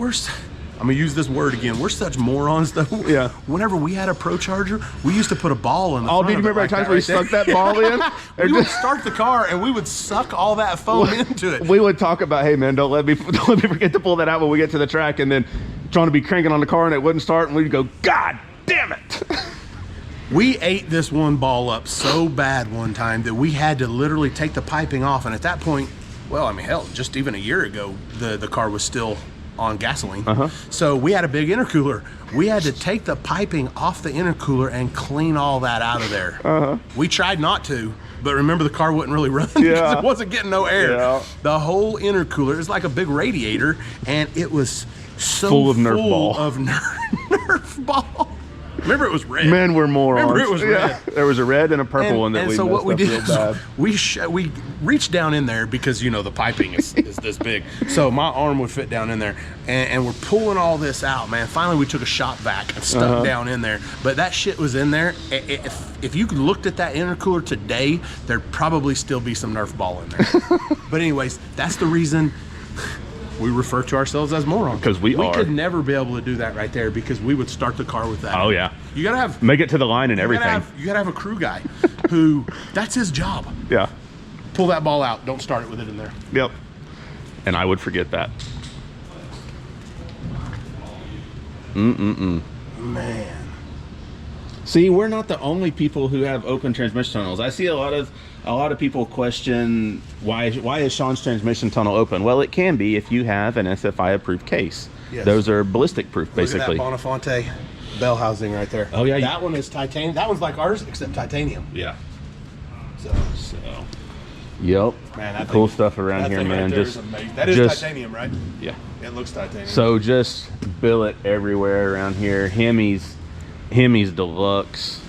gonna use this word again. We're such morons, though. Yeah. Whenever we had a Pro Charger, we used to put a ball in the Oh, front do you of it remember like times that where we right stuck that ball in? We would start the car and we would suck all that foam into it. We would talk about, hey man, don't let me forget to pull that out when we get to the track, and then trying to be cranking on the car and it wouldn't start, and we'd go, God damn it. We ate this one ball up so bad one time that we had to literally take the piping off. And at that point, well, I mean, hell, just even a year ago, the car was still on gasoline. So we had a big intercooler. We had to take the piping off the intercooler and clean all that out of there. We tried not to, but remember, the car wouldn't really run because it wasn't getting no air. Yeah. The whole intercooler is like a big radiator, and it was so Full of Nerf ball. Remember, it was red. Man, we're morons. Remember, it was red. There was a red and a purple one that we so messed what we up did real is bad. we reached down in there because, you know, the piping is this big. So my arm would fit down in there, and we're pulling all this out, man. Finally, we took a shop vac and stuck down in there. But that shit was in there. If you looked at that intercooler today, there'd probably still be some Nerf ball in there. But anyways, that's the reason we refer to ourselves as morons. Because we are. We could never be able to do that right there because we would start the car with that. Oh yeah. You gotta have make it to the line and everything. You gotta have a crew guy who, that's his job. Yeah. Pull that ball out. Don't start it with it in there. Yep. And I would forget that. Man. See, we're not the only people who have open transmission tunnels. I see a lot of people question why is Shawn's transmission tunnel open? Well, it can be if you have an SFI approved case. Yes. Those are ballistic proof, basically. Look at that Bonifonte bell housing right there. Oh, yeah. That one is titanium. That one's like ours except titanium. Yeah. So Yep. man, that cool thing- stuff around that here, thing right man. there Just is amazing. That is titanium, right? Yeah. It looks titanium. So just billet everywhere around here. Hemis Deluxe.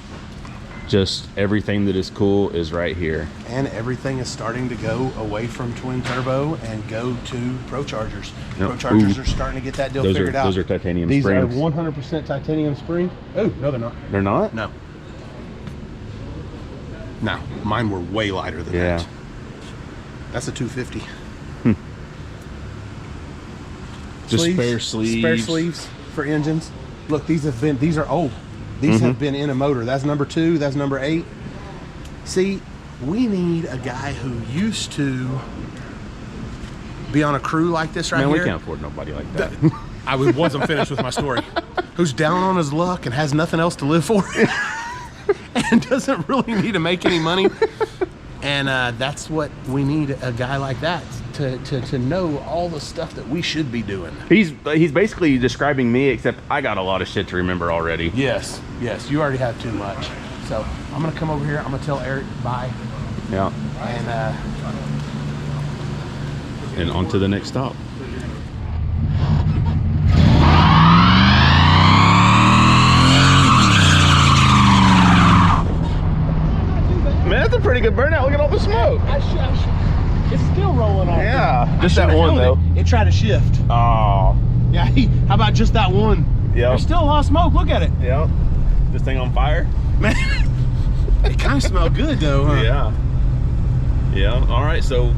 Just everything that is cool is right here. And everything is starting to go away from twin turbo and go to Pro Chargers. Yep. Pro Chargers Ooh. are starting to get that deal Those figured are out. those are titanium These springs. are 100% titanium spring. Oh, no, they're not. They're not? No. No, mine were way lighter than Yeah. that. That's a 250. Just spare sleeves. Spare sleeves for engines. Look, these are old. These have been in a motor. That's number 2. That's number 8. See, we need a guy who used to be on a crew like this right Man, here. we can't afford nobody like that. I wasn't finished with my story. Who's down on his luck and has nothing else to live for, and doesn't really need to make any money. And that's what we need, a guy like that to know all the stuff that we should be doing. He's basically describing me, except I got a lot of shit to remember already. Yes, you already have too much. So I'm gonna come over here. I'm gonna tell Eric bye, Yeah. and And on to the next stop. Man, that's a pretty good burnout. Look at all the smoke. it's still rolling off. Yeah, just that one though. It tried to shift. Oh, Yeah, how about just that one? yeah, There's still a lot of smoke. Look at it, yeah. This thing on fire? man. It kind of smelled good though, huh? Yeah. Yeah. All right. So,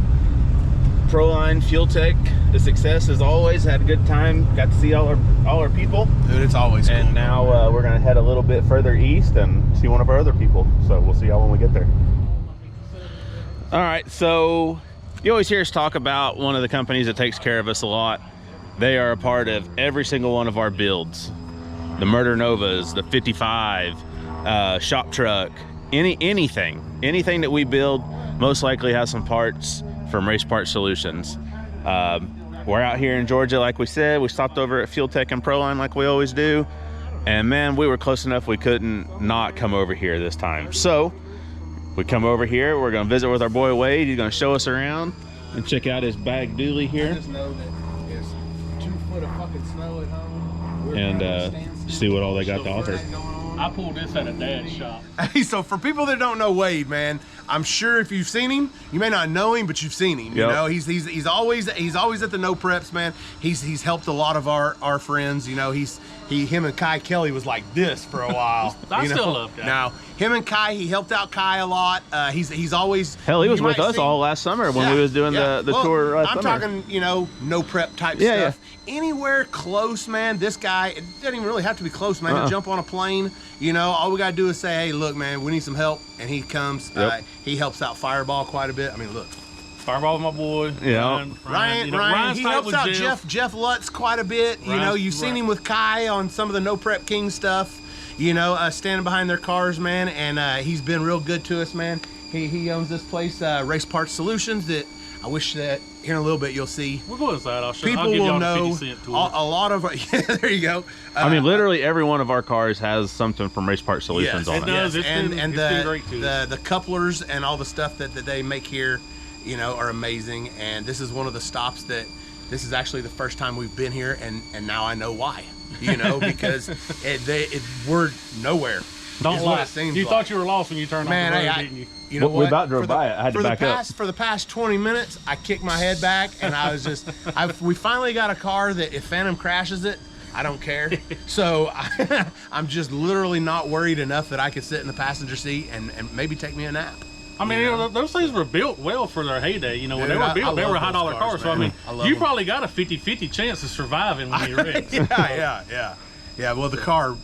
Proline Fuel Tech, a success as always. Had a good time. Got to see all our people. Dude, it's always cool. And now we're gonna head a little bit further east and see one of our other people. So we'll see y'all when we get there. All right. So you always hear us talk about one of the companies that takes care of us a lot. They are a part of every single one of our builds. The Murder Novas, the 55, shop truck, anything that we build most likely has some parts from Race Part Solutions. We're out here in Georgia, like we said. We stopped over at Fuel Tech and Proline like we always do. And man, we were close enough we couldn't not come over here this time. So we come over here, we're gonna visit with our boy Wade. He's gonna show us around and check out his bag dually here. I just know that there's 2 foot of fucking snow at home. And see what all they got to offer. I pulled this at a dad's shop. Hey, so for people that don't know Wade, man, I'm sure if you've seen him, you may not know him, but you've seen him. You Yep. know, he's always at the no preps, man. He's helped a lot of our friends. You know, him and Kai Kelly was like this for a while. I you know? still love Kai. Now, him and Kai, he helped out Kai a lot. He's always Hell, he was you with might us see- all last summer when we was doing the Well, tour last I'm summer. talking, you know, no prep type Yeah, stuff. Anywhere close, man, this guy, it doesn't even really have to be close, man. He'll jump on a plane, you know, all we got to do is say, hey, look, man, we need some help. And he comes, Yep. he helps out Fireball quite a bit. I mean, look. Fireball with my boy. Yeah. Ryan, you know, Ryan, Ryan's he tight helps with out Jeff Lutz quite a bit. You know, Ryan's- you've seen right. him with Kai on some of the No Prep King stuff, you know, standing behind their cars, man. And he's been real good to us, man. He owns this place, Race Parts Solutions, that I wish that here in a little bit you'll see. We'll go inside. I'll show People I'll give will y'all know the 50 cent tour. a lot of, yeah, there you go. I mean, literally every one of our cars has something from Race Part Solutions on it it. does. It's and been- and it's been great to us. the couplers and all the stuff that they make here, you know, are amazing. And this is one of the stops that this is actually the first time we've been here, and now I know why. You know, because we're nowhere. Don't is what lie. it seems You like. thought you were lost when you turned Man, off the road, hey, didn't you? you know We what? about drove For the- by it. I had to for the back up. past, For the past 20 minutes, I kicked my head back, and I was just, we finally got a car that if Phantom crashes it, I don't care. So I'm just literally not worried enough that I could sit in the passenger seat and maybe take me a nap. I mean, you know, those things were built well for their heyday. You know, when Dude, they I were built, they love were those high dollar cars, cars. So, I man. mean, I love you them. probably got a 50-50 chance of surviving when you wreck. Yeah, well, the car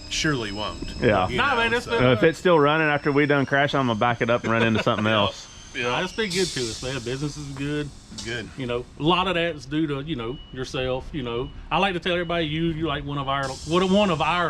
surely won't. Yeah. You Nah, know, man, it's so- been- If it's still running after we done crash, I'm gonna back it up and run into something else. Yeah, it's been good to us, man. Business is good. Good. You know, a lot of that's due to, you know, yourself. You know, I like to tell everybody you like one of our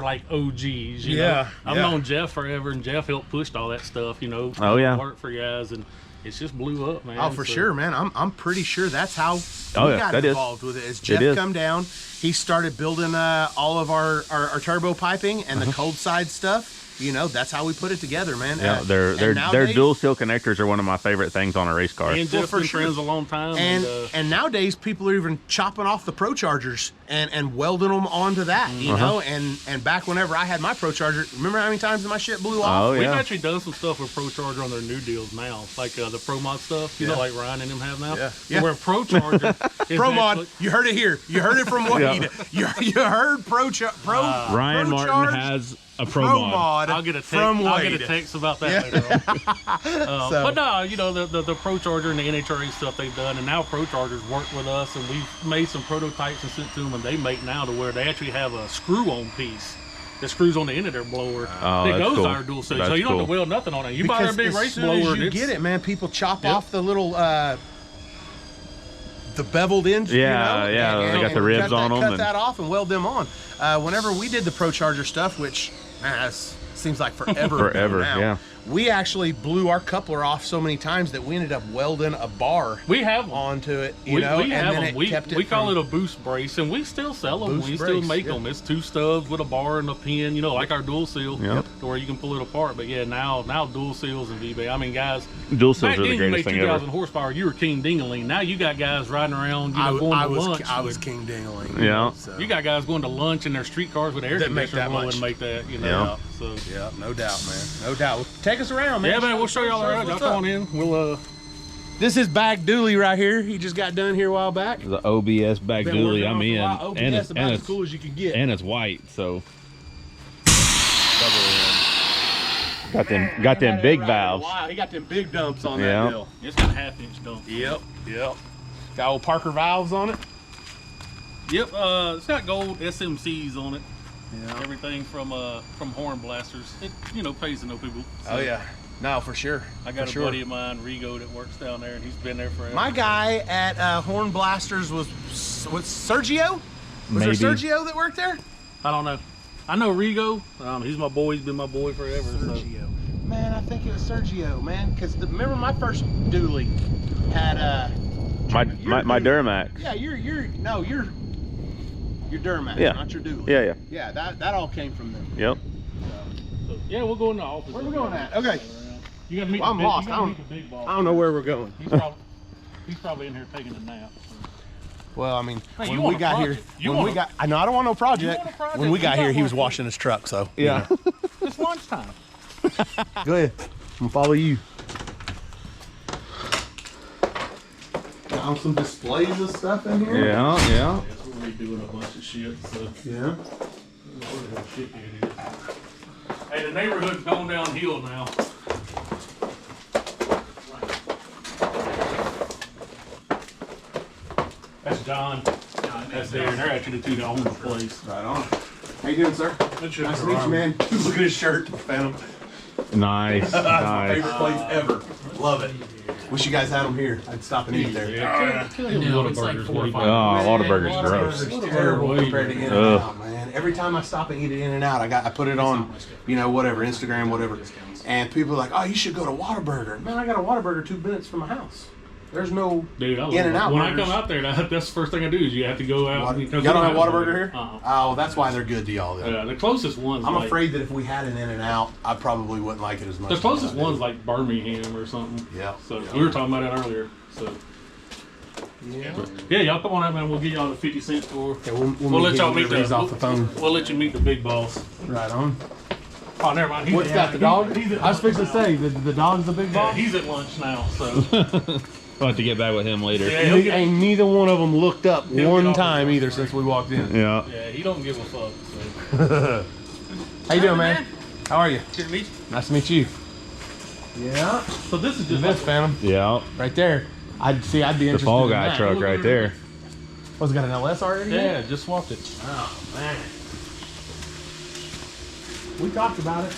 like OGs. You know? I've known Jeff forever, and Jeff helped push all that stuff. You know, work for you guys, and it's just blew up, man. Oh, for sure, man. I'm pretty sure that's how we got involved with it. As Jeff come down, he started building all of our turbo piping and the cold side stuff. You know, that's how we put it together, man. Yeah, their dual seal connectors are one of my favorite things on a race car. And Jeff's been friends a long time. And nowadays, people are even chopping off the Pro Chargers and welding them onto that, you know. And back whenever I had my Pro Charger, remember how many times my shit blew off? Oh, yeah. We've actually done some stuff with Pro Charger on their new deals now, like the Pro Mod stuff. You know, like Ryan and them have now. Yeah. Where Pro Charger, Pro Mod, you heard it here. You heard it from Wade. You heard Ryan Martin has a Pro Mod. I'll get a text about that later on. But no, you know, the Pro Charger and the NHRA stuff they've done, and now Pro Chargers work with us, and we've made some prototypes and sent to them, and they make now to where they actually have a screw-on piece that screws on the end of their blower. It goes to our dual seal, so you don't have to weld nothing on it. You buy their big race blower, you get it, man. People chop off the little the beveled ends. They got the ribs on them. Cut that off and weld them on. Whenever we did the Pro Charger stuff, which seems like forever now, we actually blew our coupler off so many times that we ended up welding a bar onto it, you know, we have and them. then We call it a boost brace, and we still sell them. We still make them. It's 2 stubs with a bar and a pin, you know, like our dual seal, to where you can pull it apart. But yeah, now dual seals and V-Bay. I mean, guys, dual seals are the greatest thing ever. 2,000 horsepower, you were king dingaling. Now you got guys riding around, you know, going to lunch. I was king dingaling. Yeah. So. You got guys going to lunch in their street cars with air conditioners blowing, make that, you know. So yeah, no doubt, man. No doubt. Well, take us around, man. Yeah, man, we'll show y'all around. Y'all come on in. We'll This is Bag Dooley right here. He just got done here a while back. The OBS Bag Dooley I'm in. And it's about as cool as you can get. And it's white, so got them big valves. Wow, he got them big dumps on that deal. It's got a 1/2-inch dump. Yep. Got old Parker valves on it. Yep, it's got gold SMCs on it. Yeah. Everything from horn blasters. It, you know, pays to know people. So oh yeah. No, for sure. I got a buddy of mine, Rigo, that works down there, and he's been there forever. My guy at Horn Blasters was Sergio? Was there Sergio that worked there? I don't know. I know Rigo. He's my boy. He's been my boy forever. Sergio. So. Man, I think it was Sergio, man. Because remember my first dually had my Duramax. Yeah, you're Duramax, not your dually. Yeah, that all came from them. Yep. So, yeah, we'll go in the office. Where are we going at? Okay. You gotta meet I'm lost. I don't know where we're going. He's probably in here taking a nap. So. Well, I mean, when we got here, I know I don't want no project. When we got here, he was washing his truck, so. Yeah. You know. It's lunchtime. Go ahead. I'm gonna follow you. Got some displays of stuff in here. Yeah. That's where we're doing a bunch of shit. So. Yeah. Hey, the neighborhood's going downhill now. That's John. That's there, and they're actually the two that own the place. Right on. How you doing, sir? Nice to meet you, man. Look at his shirt. Phantom. Nice. That's my favorite place ever. Love it. Wish you guys had them here. I'd stop and eat there. Whataburger's gross. It's terrible compared to In-N-Out, man. Every time I stop and eat at In-N-Out, I put it on, you know, whatever, Instagram, whatever. And people are like, oh, you should go to Whataburger. Man, I got a Whataburger 2 minutes from my house. There's no In-N-Out. When I come out there, that's the first thing I do is you have to go out. Y'all don't have Whataburger here? Oh, that's why they're good to y'all then. Yeah, the closest one's I'm afraid that if we had an In-N-Out, I probably wouldn't like it as much. The closest one's like Birmingham or something. Yeah. So we were talking about that earlier. So. Yeah, y'all come on out, man. We'll get y'all the 50 cent tour. Yeah, we'll let y'all meet the off the phone. We'll let you meet the big boss. Right on. Oh, never mind. What's that? The dog? I was fixing to say the dog's the big boss. He's at lunch now, so. We'll have to get back with him later. Yeah, ain't neither one of them looked up one time either since we walked in. Yeah. Yeah, he don't give a fuck. So. How you doing, man? How are you? Good to meet you. Nice to meet you. Yeah. So this is just this Phantom. Yeah. Right there. I'd be interested. The Fall in Guy that. truck right there. Was it got an LS already? Yeah, just swapped it. Oh man. We talked about it.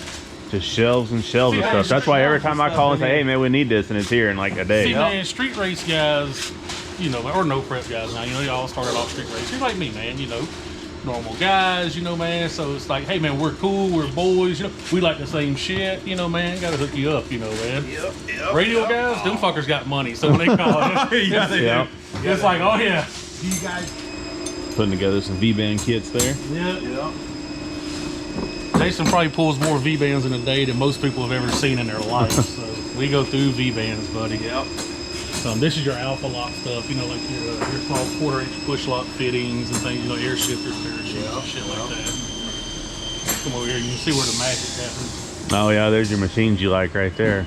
Just shelves and shelves of stuff. That's why every time I call and say, hey man, we need this, and it's here in like a day. See, man, street race guys, you know, or no prep guys now, you know, y'all started off street race. You're like me, man, you know, normal guys, you know, man. So it's like, hey man, we're cool, we're boys, you know, we like the same shit, you know, man. Gotta hook you up, you know, man. Radio guys, them fuckers got money, so when they call it, yeah, they do. It's like, oh yeah. You guys putting together some V-band kits there. Yeah. Jason probably pulls more V-bands in a day than most people have ever seen in their life. So we go through V-bands, buddy. Yep. This is your alpha lock stuff, you know, like your small 1/4-inch push lock fittings and things, you know, air shifters, parachutes, and shit like that. Come over here, you can see where the magic happens. Oh yeah, there's your machines you like right there.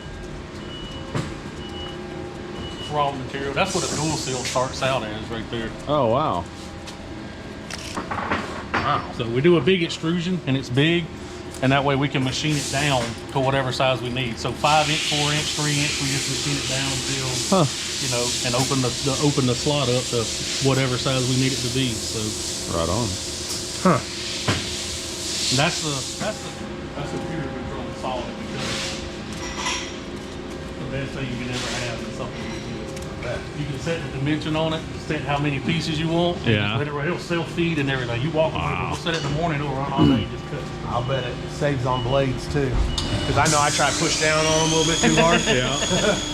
Raw material. That's what a dual seal starts out as right there. Oh wow. So we do a big extrusion, and it's big, and that way we can machine it down to whatever size we need. So 5-inch, 4-inch, 3-inch, we just machine it down until, you know, and open the slot up to whatever size we need it to be. So right on. That's the computer control solid, because the best thing you can ever have is something you can do. You can set the dimension on it, set how many pieces you want. Yeah. It'll self-feed and everything. You walk away, we'll set it in the morning, it'll run all day, you just cut it. I'll bet it saves on blades too. Because I know I try to push down on them a little bit too hard. Yeah.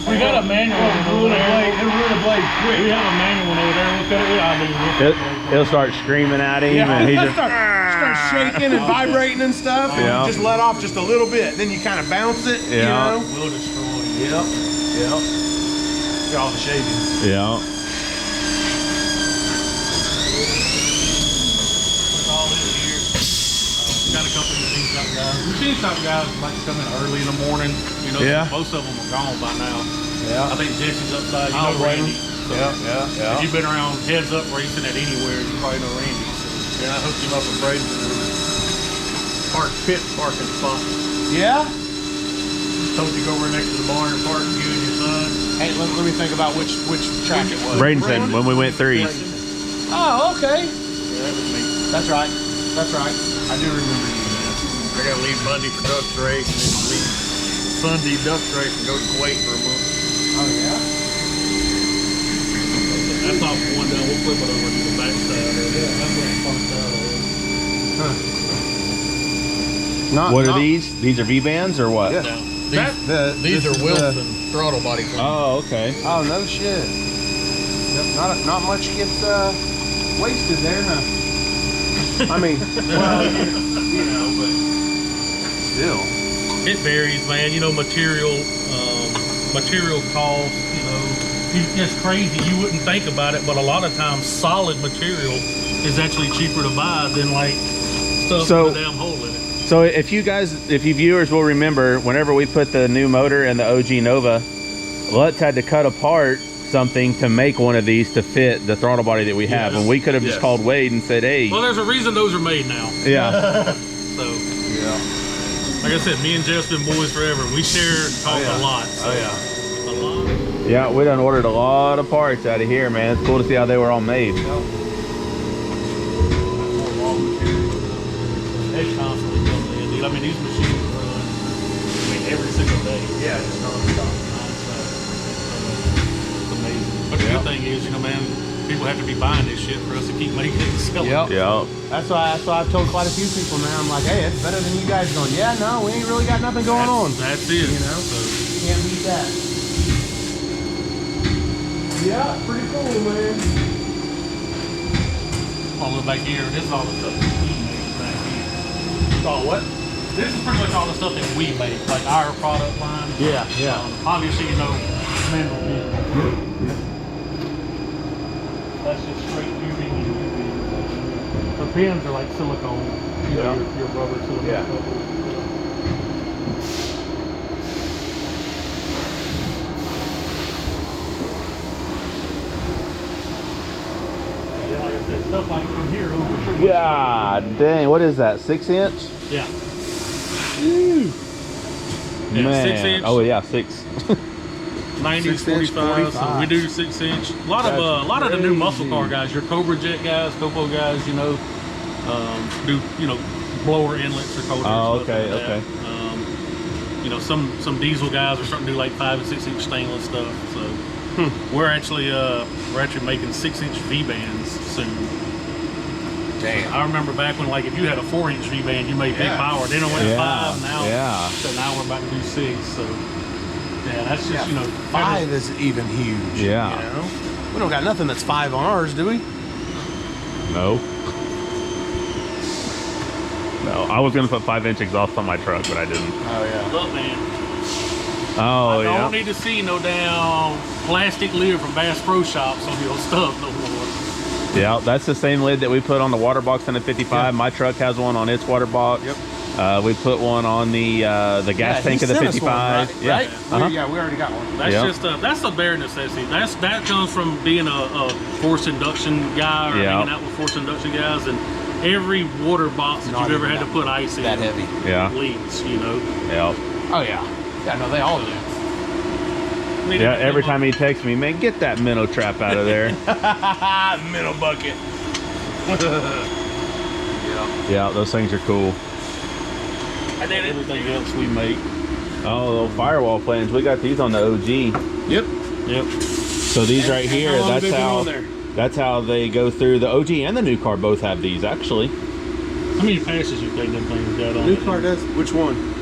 We got a manual over there. It'll ruin a blade quick. We have a manual one over there. Look at it. He'll start screaming at him, and he just start shaking and vibrating and stuff. And Yeah. just let off just a little bit. Then you kind of bounce it. Yeah. You know? We'll destroy it. Yep. Got all the shavings. yeah. That's all in here. Got a couple of machine shop guys. Machine shop guys like to come in early in the morning. You know, Yeah. most of them are gone by now. Yeah. I think Jesse's upside. You I'll know blame Randy. So Yeah. if you've been around heads up racing at anywhere, you probably know Randy. So yeah, I hooked him up with Brady. Parking spot. Yeah? Told you go over next to the barn and park, you and your son. Hey, let me think about which track it was. Bradenton, when we went threes. Oh, okay. Yeah, that was me. That's right. I do remember you. I gotta leave Monday for duck race and then leave Sunday duck race and go to Kuwait for a month. Oh, yeah? That's off one down. We'll flip it over to the back side. That's what it's parked out of. What are these? These are V-bands or what? Yeah. These are Wilson throttle body cleaners. Oh, okay. Oh, no shit. Yep, not much gets wasted there, huh? I mean, well, you know, but still. It varies, man. You know, material cost, you know, it's crazy. You wouldn't think about it, but a lot of times solid material is actually cheaper to buy than like stuff with a damn hole in it. So if you viewers will remember, whenever we put the new motor in the OG Nova, Lutz had to cut apart something to make one of these to fit the throttle body that we have. Yes. And we could have just called Wade and said, hey. Well, there's a reason those are made now. Yeah. So, like I said, me and Jeff's been boys forever. We share a lot. So. A lot. Yeah, we done ordered a lot of parts out of here, man. It's cool to see how they were all made. They constantly come in, dude. I mean, these machines run, every single day. Yeah, just non-stop. It's amazing. But the good thing is, you know, man, people have to be buying this shit for us to keep making it and selling it. Yeah. That's why I've told quite a few people now. I'm like, hey, it's better than you guys going. Yeah, no, we ain't really got nothing going on. That's it. You know, So, can't beat that. Yeah, pretty cool, man. I'll look back here. This is all the stuff that we made back here. Oh, what? This is pretty much all the stuff that we make, like our product line. Yeah. Obviously, you know, Mandel did. That's just straight tubing. The pins are like silicone. You know, your rubber silicone. Yeah. Yeah, like I said, stuff like from here over. God dang, what is that, 6-inch? Yeah. Man. 6-inch. Oh yeah, 6. 90s, 6-inch, 45. So we do 6-inch. A lot of the new muscle car guys, your Cobra Jet guys, Copo guys, you know, do blower inlets or coaters. Oh, stuff okay, like that. okay. you know, some diesel guys are starting to do like 5 and 6 inch stainless stuff. So we're actually making 6-inch V-bands soon. Damn. I remember back when, like, if you had a 4-inch V-band, you made big power. Then it went to 5. Now, so now we're about to do 6. So yeah, that's just you know, 5 is even huge. Yeah. You know? We don't got nothing that's 5 on ours, do we? No. No, I was gonna put 5-inch exhaust on my truck, but I didn't. Oh yeah. Look, man. Oh, I yeah. don't need to see no damn plastic lid from Bass Pro Shops on your stuff no more. Yeah, that's the same lid that we put on the water box in the 55. Yep. My truck has one on its water box. Yep. We put one on the gas tank of the 55. One, right? Yeah. Right? Yeah, we already got one. That's just that's a bare necessity. That comes from being a forced induction guy or hanging out with forced induction guys, and every water box that you've ever had to put ice in that heavy. Yeah. leaks, you know. Yeah. Oh yeah. Yeah, no, they all do. Yeah, every time he texts me, man, get that minnow trap out of there. Minnow bucket. Yeah, those things are cool. And then everything else we make. Oh, the firewall plans. We got these on the OG. Yep. So these right here, that's how they go through. The OG and the new car both have these, actually. How many passes you think them things got on? New car does. Which one?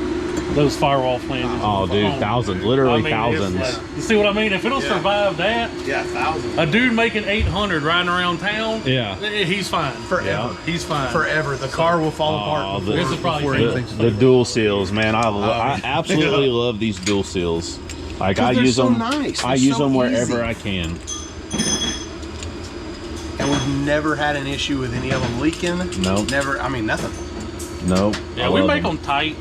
Those firewall flanges. Oh, dude, thousands, literally thousands. You see what I mean? If it'll survive that, thousands. a dude making 800 riding around town, he's fine. Forever. Yeah. He's fine. Forever. The car will fall apart before anything's the dual seals, man. I absolutely love these dual seals. Like I use them. Nice. I use them wherever I can. And we've never had an issue with any of them leaking. Nope. Never. I mean, nothing. Nope. Yeah, we make them tight.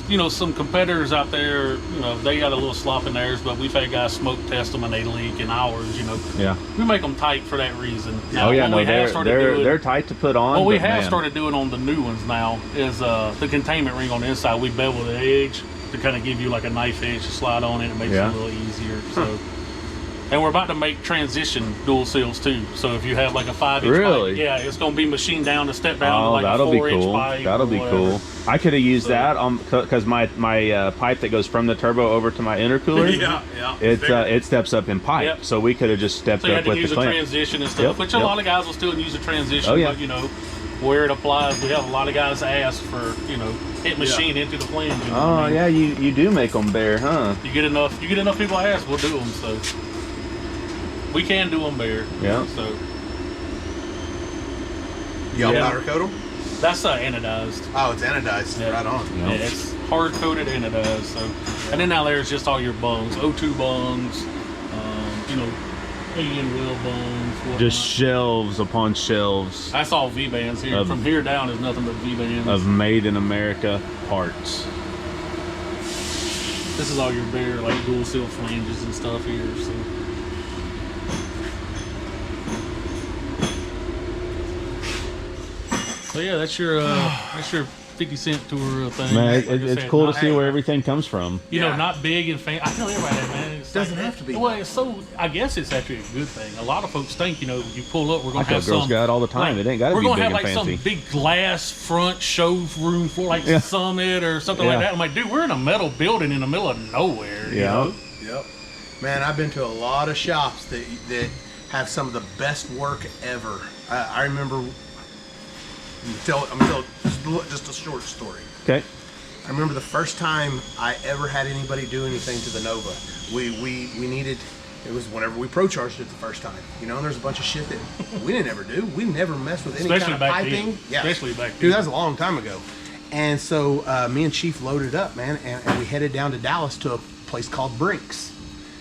You know, some competitors out there, you know, they got a little slop in theirs, but we've had guys smoke test them and they leak in ours, you know. Yeah. We make them tight for that reason. Now, Oh yeah, no, they're tight to put on. What we have started doing on the new ones now is the containment ring on the inside. We bevel the edge to kind of give you like a knife edge to slide on it. It makes it a little easier. So. And we're about to make transition dual seals too. So if you have like a 5-inch pipe, it's going to be machined down to step down to like a 4-inch pipe. That'll be cool. I could have used that because my pipe that goes from the turbo over to my intercooler, it steps up in pipe. Yep. So we could have just stepped up with the clamp. So you had to use a transition and stuff, which a lot of guys will still use a transition. But you know, where it applies, we have a lot of guys ask for, you know, hit machine into the flange. You know what I mean? Yeah, you do make them bare, huh? You get enough people ask, we'll do them. So. We can do them bare. Yeah. So. Y'all powder coat them? That's anodized. Oh, it's anodized. Yeah. Right on. Yeah, it's hard coated anodized. So, and then now there's just all your bungs, O2 bungs, you know, alien wheel bungs. Whatnot. Just shelves upon shelves. That's all V-bands here. From here down is nothing but V-bands. Of made in America parts. This is all your bare like dual seal flanges and stuff here. So. So yeah, that's your 50-cent tour thing. Man, it's cool to see where everything comes from. You know, not big and fancy. I tell everybody that, man. It doesn't have to be. Well, it's I guess it's actually a good thing. A lot of folks think, you know, you pull up, we're going to have Girl Scout all the time. It ain't got to be big and fancy. We're going to have like some big glass front showroom for like Summit or something like that. I'm like, dude, we're in a metal building in the middle of nowhere. You know? Yep. Man, I've been to a lot of shops that have some of the best work ever. I remember. I'm gonna tell just a short story. Okay. I remember the first time I ever had anybody do anything to the Nova. We needed. It was whenever we pro charged it the first time. You know, there's a bunch of shit that we didn't ever do. We never messed with any kind of piping. Yeah. Especially back then. Dude, that was a long time ago. And so me and Chief loaded up, man, and we headed down to Dallas to a place called Brinks.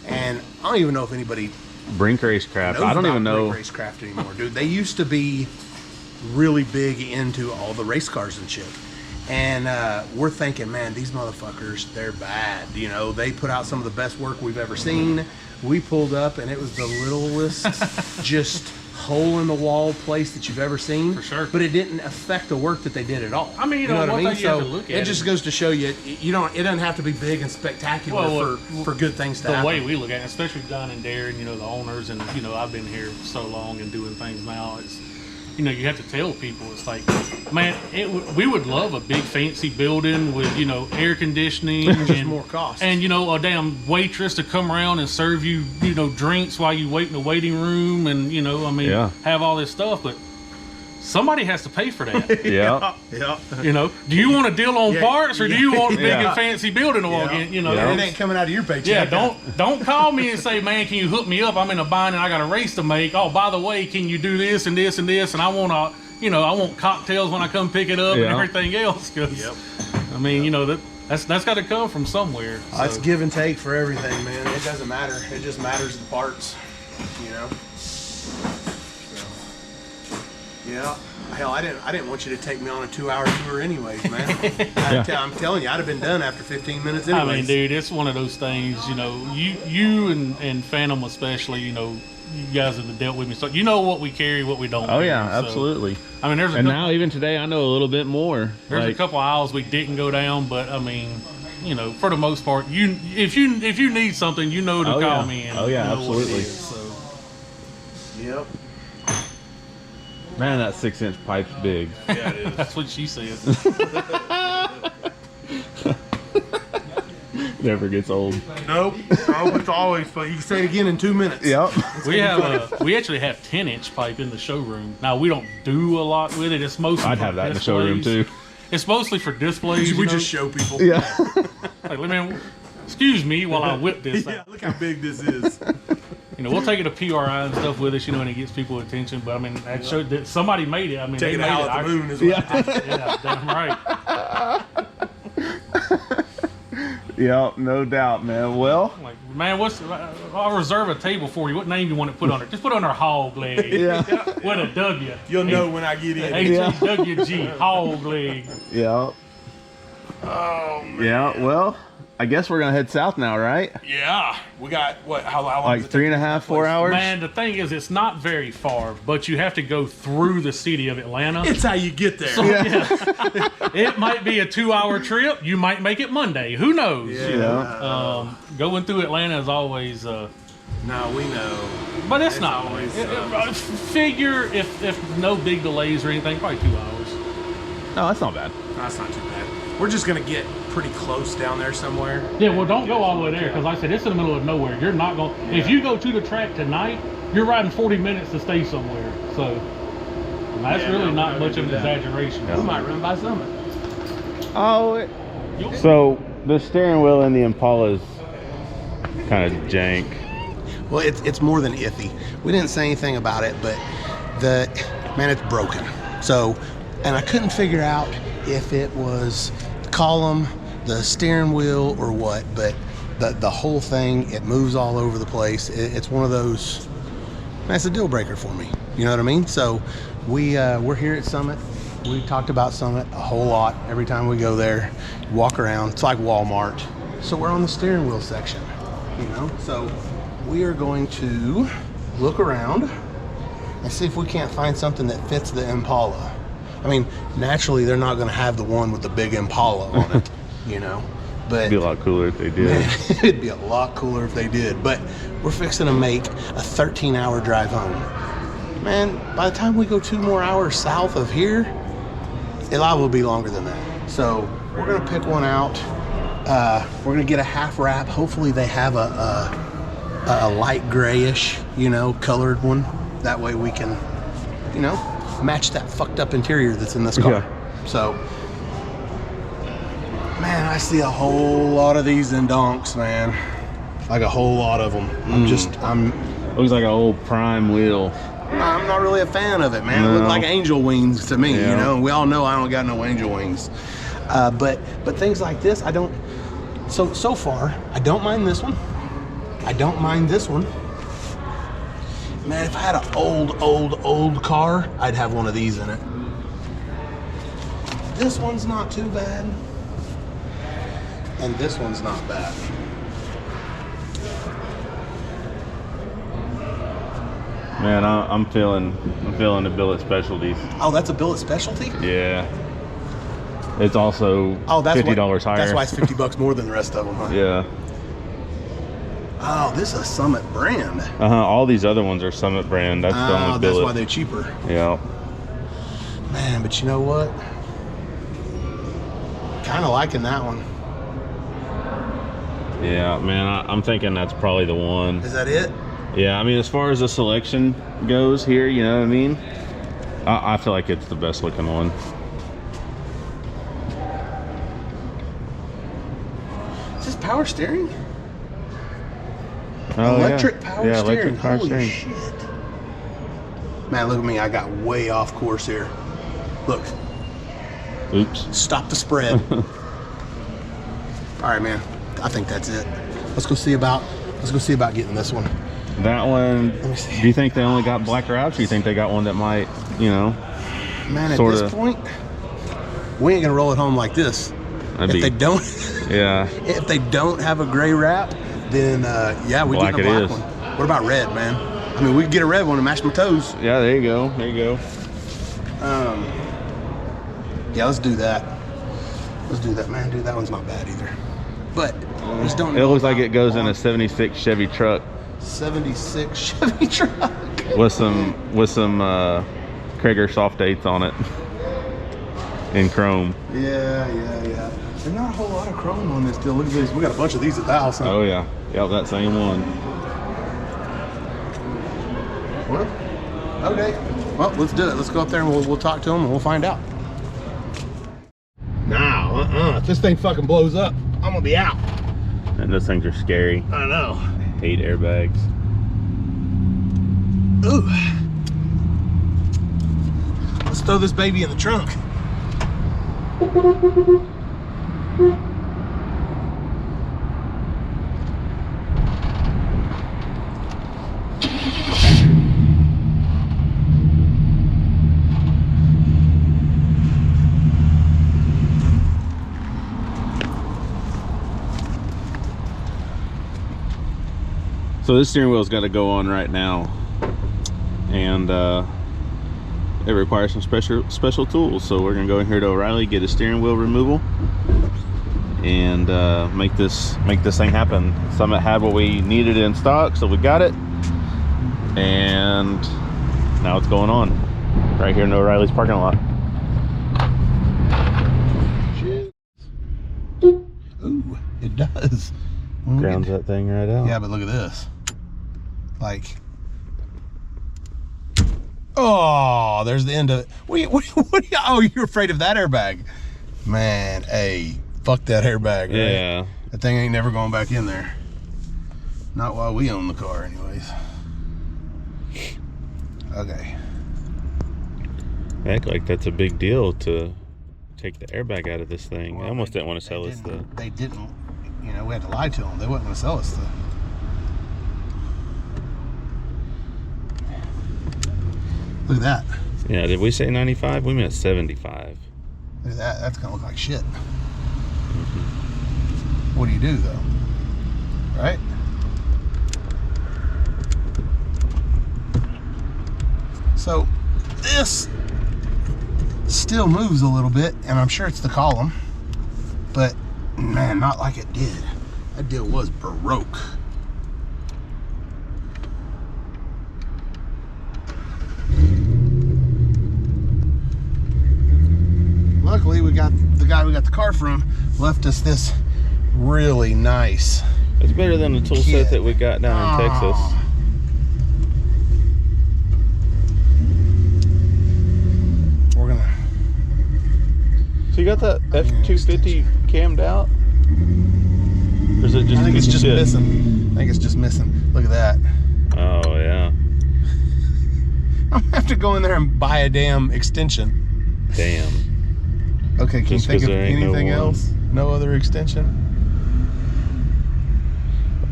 And I don't even know if anybody Brink Racecraft. I don't even know Brink Racecraft anymore, dude. They used to be really big into all the race cars and shit. And we're thinking, man, these motherfuckers, they're bad. You know, they put out some of the best work we've ever seen. We pulled up, and it was the littlest, just hole-in-the-wall place that you've ever seen. For sure. But it didn't affect the work that they did at all. I mean, you know what I mean? So it just goes to show you, it doesn't have to be big and spectacular for good things to happen. The way we look at it, especially Don and Darren, you know, the owners, and, you know, I've been here so long and doing things now, you know, you have to tell people, it's like, man, we would love a big fancy building with, you know, air conditioning and more cost, and, you know, a damn waitress to come around and serve you, you know, drinks while you wait in the waiting room, and, you know, I mean, have all this stuff, but somebody has to pay for that. Yeah. You know, do you want a deal on parts, or do you want a big and fancy building to walk in? You know, it ain't coming out of your paycheck. Yeah, don't call me and say, man, can you hook me up? I'm in a bind and I got a race to make. Oh, by the way, can you do this and this and this? And I want I want cocktails when I come pick it up and everything else. Cause, I mean, you know, that's got to come from somewhere. So. It's give and take for everything, man. It doesn't matter. It just matters the parts, you know. Yeah. Hell, I didn't want you to take me on a 2-hour tour anyways, man. I'm telling you, I'd have been done after 15 minutes anyways. I mean, dude, it's one of those things, you know, you and Phantom especially, you know, you guys have dealt with me, so you know what we carry, what we don't carry. Yeah, so, absolutely. I mean, and now even today, I know a little bit more. There's a couple aisles we didn't go down, but I mean, you know, for the most part, if you need something, you know to call me. And absolutely. So. Yep. Man, that 6-inch pipe's big. Yeah, it is. That's what she said. Never gets old. Nope. It's always fun. You can say it again in 2 minutes. Yep. We actually have 10-inch pipe in the showroom. Now we don't do a lot with it. It's mostly I'd have that in the showroom too. It's mostly for displays. We just show people. Yeah. Like, man, excuse me while I whip this. Yeah, look how big this is. You know, we'll take it to PRI and stuff with us, you know, and it gets people attention. But I mean, that showed that somebody made it. I mean, take they it made out it. the moon as well. Yeah, damn right. Yeah, no doubt, man. Well, like, man, I'll reserve a table for you. What name you want to put on it? Just put on our hog leg. Yeah. With a W. You'll know when I get in. HWG, hog leg. Yeah. Oh, man. Yeah, well, I guess we're going to head south now, right? Yeah. We got, what, how long? Like 3.5, 4 hours? Man, the thing is, it's not very far, but you have to go through the city of Atlanta. It's how you get there. So, it might be a 2-hour trip. You might make it Monday. Who knows? Yeah. You know? Going through Atlanta is always... no, we know. But it's not always. Figure if no big delays or anything, probably 2 hours. No, that's not bad. No, that's not too bad. We're just going to get pretty close down there somewhere. Yeah, well, don't go all the way there, because like I said, it's in the middle of nowhere. You're not going... If you go to the track tonight, you're riding 40 minutes to stay somewhere. So, that's really not much of an exaggeration. We might run by Summit. Oh, so the steering wheel in the Impala is kind of jank. Well, it's more than iffy. We didn't say anything about it, but man, it's broken. So, and I couldn't figure out if it was the column, the steering wheel, or what, but the whole thing, it moves all over the place. It's one of those, that's a deal breaker for me. You know what I mean? So we're here at Summit. We talked about Summit a whole lot every time we go there, walk around. It's like Walmart. So we're on the steering wheel section, you know? So we are going to look around and see if we can't find something that fits the Impala. I mean, naturally, they're not going to have the one with the big Impala on it, you know? But It'd be a lot cooler if they did. Man, it'd be a lot cooler if they did. But we're fixing to make a 13-hour drive home. Man, by the time we go 2 more hours south of here, it will be longer than that. So we're going to pick one out. We're going to get a half wrap. Hopefully they have a light grayish, you know, colored one. That way we can, you know, match that fucked up interior that's in this car. Yeah. So, man, I see a whole lot of these in donks, man. Like a whole lot of them. Looks like an old prime wheel. I'm not really a fan of it, man. No. It looks like angel wings to me, Yeah. you know. We all know I don't got no angel wings. But things like this, I don't. So far, I don't mind this one. I don't mind this one. Man, if I had an old car, I'd have one of these in it. This one's not too bad. And this one's not bad. Man, I'm feeling the billet specialties. Oh, that's a billet specialty? Yeah. It's also $50 higher. That's why it's $50 more than the rest of them, huh? Yeah. Oh, this is a Summit brand. All these other ones are Summit brand. That's the only billet. That's why they're cheaper. Yeah. Man, but you know what? Kind of liking that one. Yeah, man, I'm thinking that's probably the one. Is that it? Yeah, I mean, as far as the selection goes here, you know what I mean? I feel like it's the best looking one. Is this power steering? Oh, Electric power steering. Electric power Holy steering. shit. Man, look at me. I got way off course here. Look. Oops. Stop the spread. All right, man. I think that's it. Let's go see about getting this one. That one, Let me see. do you think they only got black wraps, or do you think they got one that might, you know? Man, at Sorta. this point, we ain't gonna roll it home like this. If they don't, Yeah. if they don't have a gray wrap, then yeah, we Black get a it black is. one. What about red, man? I mean, we could get a red one and match my toes. Yeah, there you go. There you go. Yeah, let's do that. Let's do that, man. Dude, that one's not bad either. But I just don't It know looks like about it goes in a on 76 Chevy truck 76 Chevy truck. with some Krager soft dates on it in chrome. Yeah. There's not a whole lot of chrome on this deal. Look at these. We got a bunch of these at the house. Huh? Oh yeah, yep, that same one. Well, okay. Well, let's do it. Let's go up there and we'll talk to them and we'll find out. Nah, if this thing fucking blows up, I'm gonna be out. And those things are scary. I know. Hate airbags. Ooh. Let's throw this baby in the trunk. So this steering wheel's got to go on right now, and it requires some special tools. So we're gonna go in here to O'Reilly, get a steering wheel removal, and make this thing happen. Summit had what we needed in stock, so we got it, and now it's going on right here in O'Reilly's parking lot. Shit. Ooh, it does. Grounds that thing right out. Yeah, but look at this. Like, oh, there's the end of it. Oh, you're afraid of that airbag? Man, hey, fuck that airbag, right? Yeah. That thing ain't never going back in there. Not while we own the car, anyways. Okay. Act like that's a big deal to take the airbag out of this thing. Well, I almost didn't want to sell us the... They didn't, you know, we had to lie to them. They wasn't going to sell us the... Look at that. Yeah, did we say 95? We meant 75. Look at that. That's going to look like shit. What do you do, though? Right? So, this still moves a little bit, and I'm sure it's the column, but man, not like it did. That deal was baroque. Luckily, we got the guy we got the car from left us this really nice. It's better than the tool set that we got down in Texas. We're gonna... So you got that F250 cammed out? Or is it just I think it's just shit? missing. I think it's just missing. Look at that. Oh, yeah. I'm gonna have to go in there and buy a damn extension. Damn. Okay, can Just you think 'cause of there ain't anything no one. else? No other extension?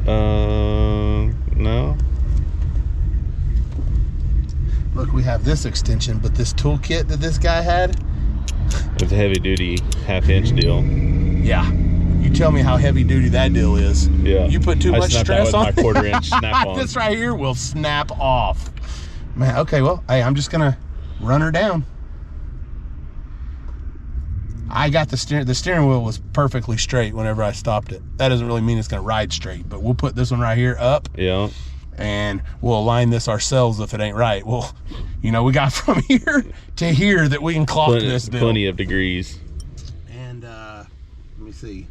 No. Look, we have this extension, but this toolkit that this guy had, It's a heavy duty half-inch deal. yeah. You tell me how heavy duty that deal is. Yeah. You put too I much snapped stress that on with my quarter-inch snap-on. This right here will snap off. Man, okay, well, hey, I'm just gonna run her down. I got the steering wheel was perfectly straight whenever I stopped it. That doesn't really mean it's gonna ride straight, but we'll put this one right here up, Yeah. and we'll align this ourselves if it ain't right. Well, you know, we got from here to here that we can clock this deal. Plenty of degrees. And let me see.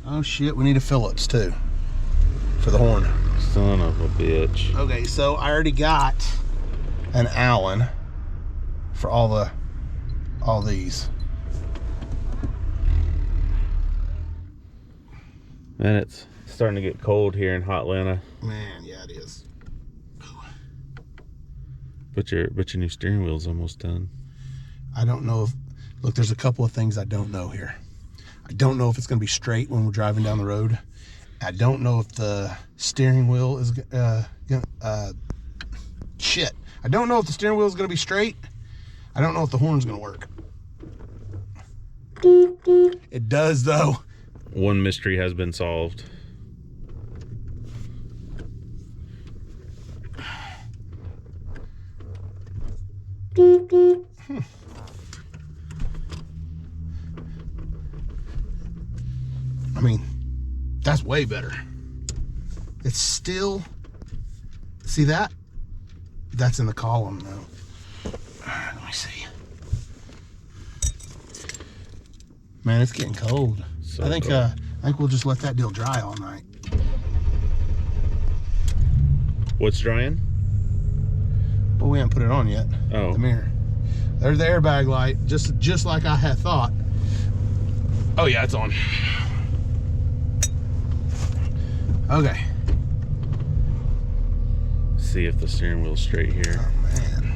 Oh shit, we need a Phillips too for the horn. Son of a bitch. Okay, so I already got an Allen for all these. Man, it's starting to get cold here in Hotlanta. Man, yeah, it is. But your new steering wheel's almost done. I don't know if, look, there's a couple of things I don't know here. I don't know if it's going to be straight when we're driving down the road. I don't know if the steering wheel is shit. I don't know if the steering wheel is going to be straight. I don't know if the horn's going to work. It does though. One mystery has been solved. I mean, that's way better. It's still, see that? That's in the column though. Let me see. Man, it's getting cold. So I think we'll just let that deal dry all night. What's drying? Well, we haven't put it on yet. Oh. The mirror. There's the airbag light, just like I had thought. Oh yeah, it's on. Okay. See if the steering wheel's straight here. Oh man,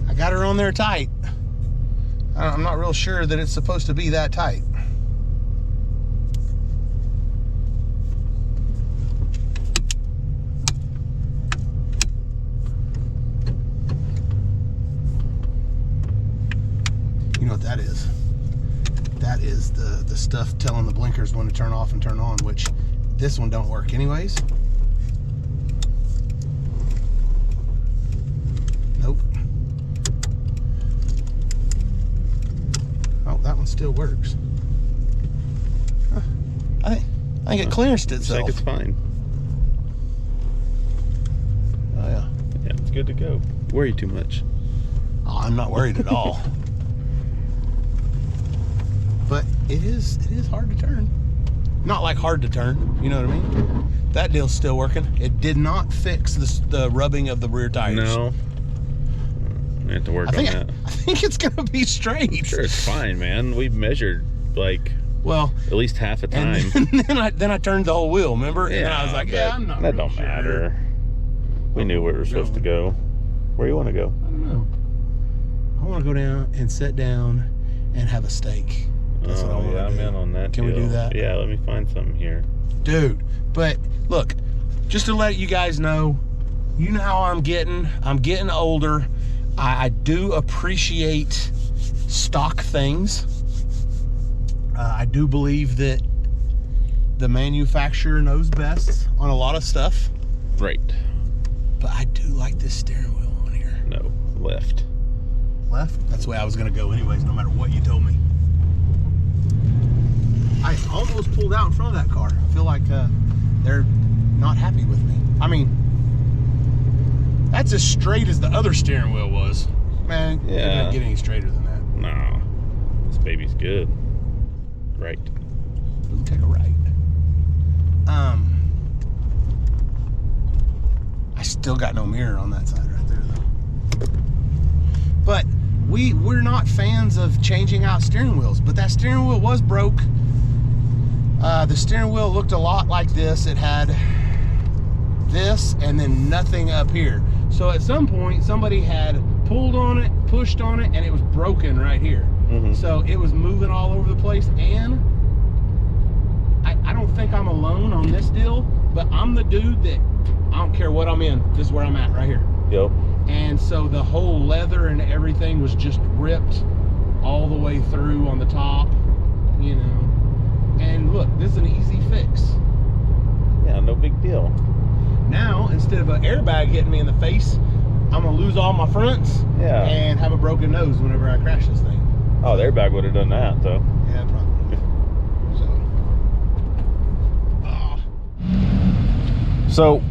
I got her on there tight. I'm not real sure that it's supposed to be that tight. You know what that is? That is the stuff telling the blinkers when to turn off and turn on, which this one don't work anyways. Nope. Oh, that one still works. Huh. I think it clearanced Looks itself. like it's fine. Oh yeah. Yeah, it's good to go. Worry too much. Oh, I'm not worried at all. But it is hard to turn. Not like hard to turn, you know what I mean? That deal's still working. It did not fix the rubbing of the rear tires. No. I have to work on that. I think it's gonna be straight. Sure, it's fine, man. We've measured like Well, at least half a time. and then I turned the whole wheel, remember? And then I was like, but yeah, I'm not that real don't sure. matter. We knew where we were supposed to go. Where you want to go? I don't know. I want to go down and sit down and have a steak. That's what I want to do. I'm in on that. Can we deal. do that? Yeah, let me find something here. Dude, but look, just to let you guys know, you know how I'm getting older. I do appreciate stock things. I do believe that the manufacturer knows best on a lot of stuff. Right. But I do like this steering wheel on here. No, left. Left? That's the way I was gonna go anyways, no matter what you told me. I almost pulled out in front of that car. I feel like they're not happy with me. I mean, that's as straight as the other steering wheel was. Man, it didn't get any straighter than that. No, this baby's good. Right. Ooh, take a right. I still got no mirror on that side right there though. But we're not fans of changing out steering wheels, but that steering wheel was broke. The steering wheel looked a lot like this. It had this and then nothing up here. So at some point somebody had pulled on it, pushed on it, and it was broken right here. Mm-hmm. So it was moving all over the place, and I don't think I'm alone on this deal, but I'm the dude that I don't care what I'm in. This is where I'm at right here. Yep. And so the whole leather and everything was just ripped all the way through on the top, you know. And look, this is an easy fix. Yeah, no big deal. Now, instead of an airbag hitting me in the face, I'm gonna lose all my fronts and have a broken nose whenever I crash this thing. Oh, the airbag would have done that, though. Yeah, probably. So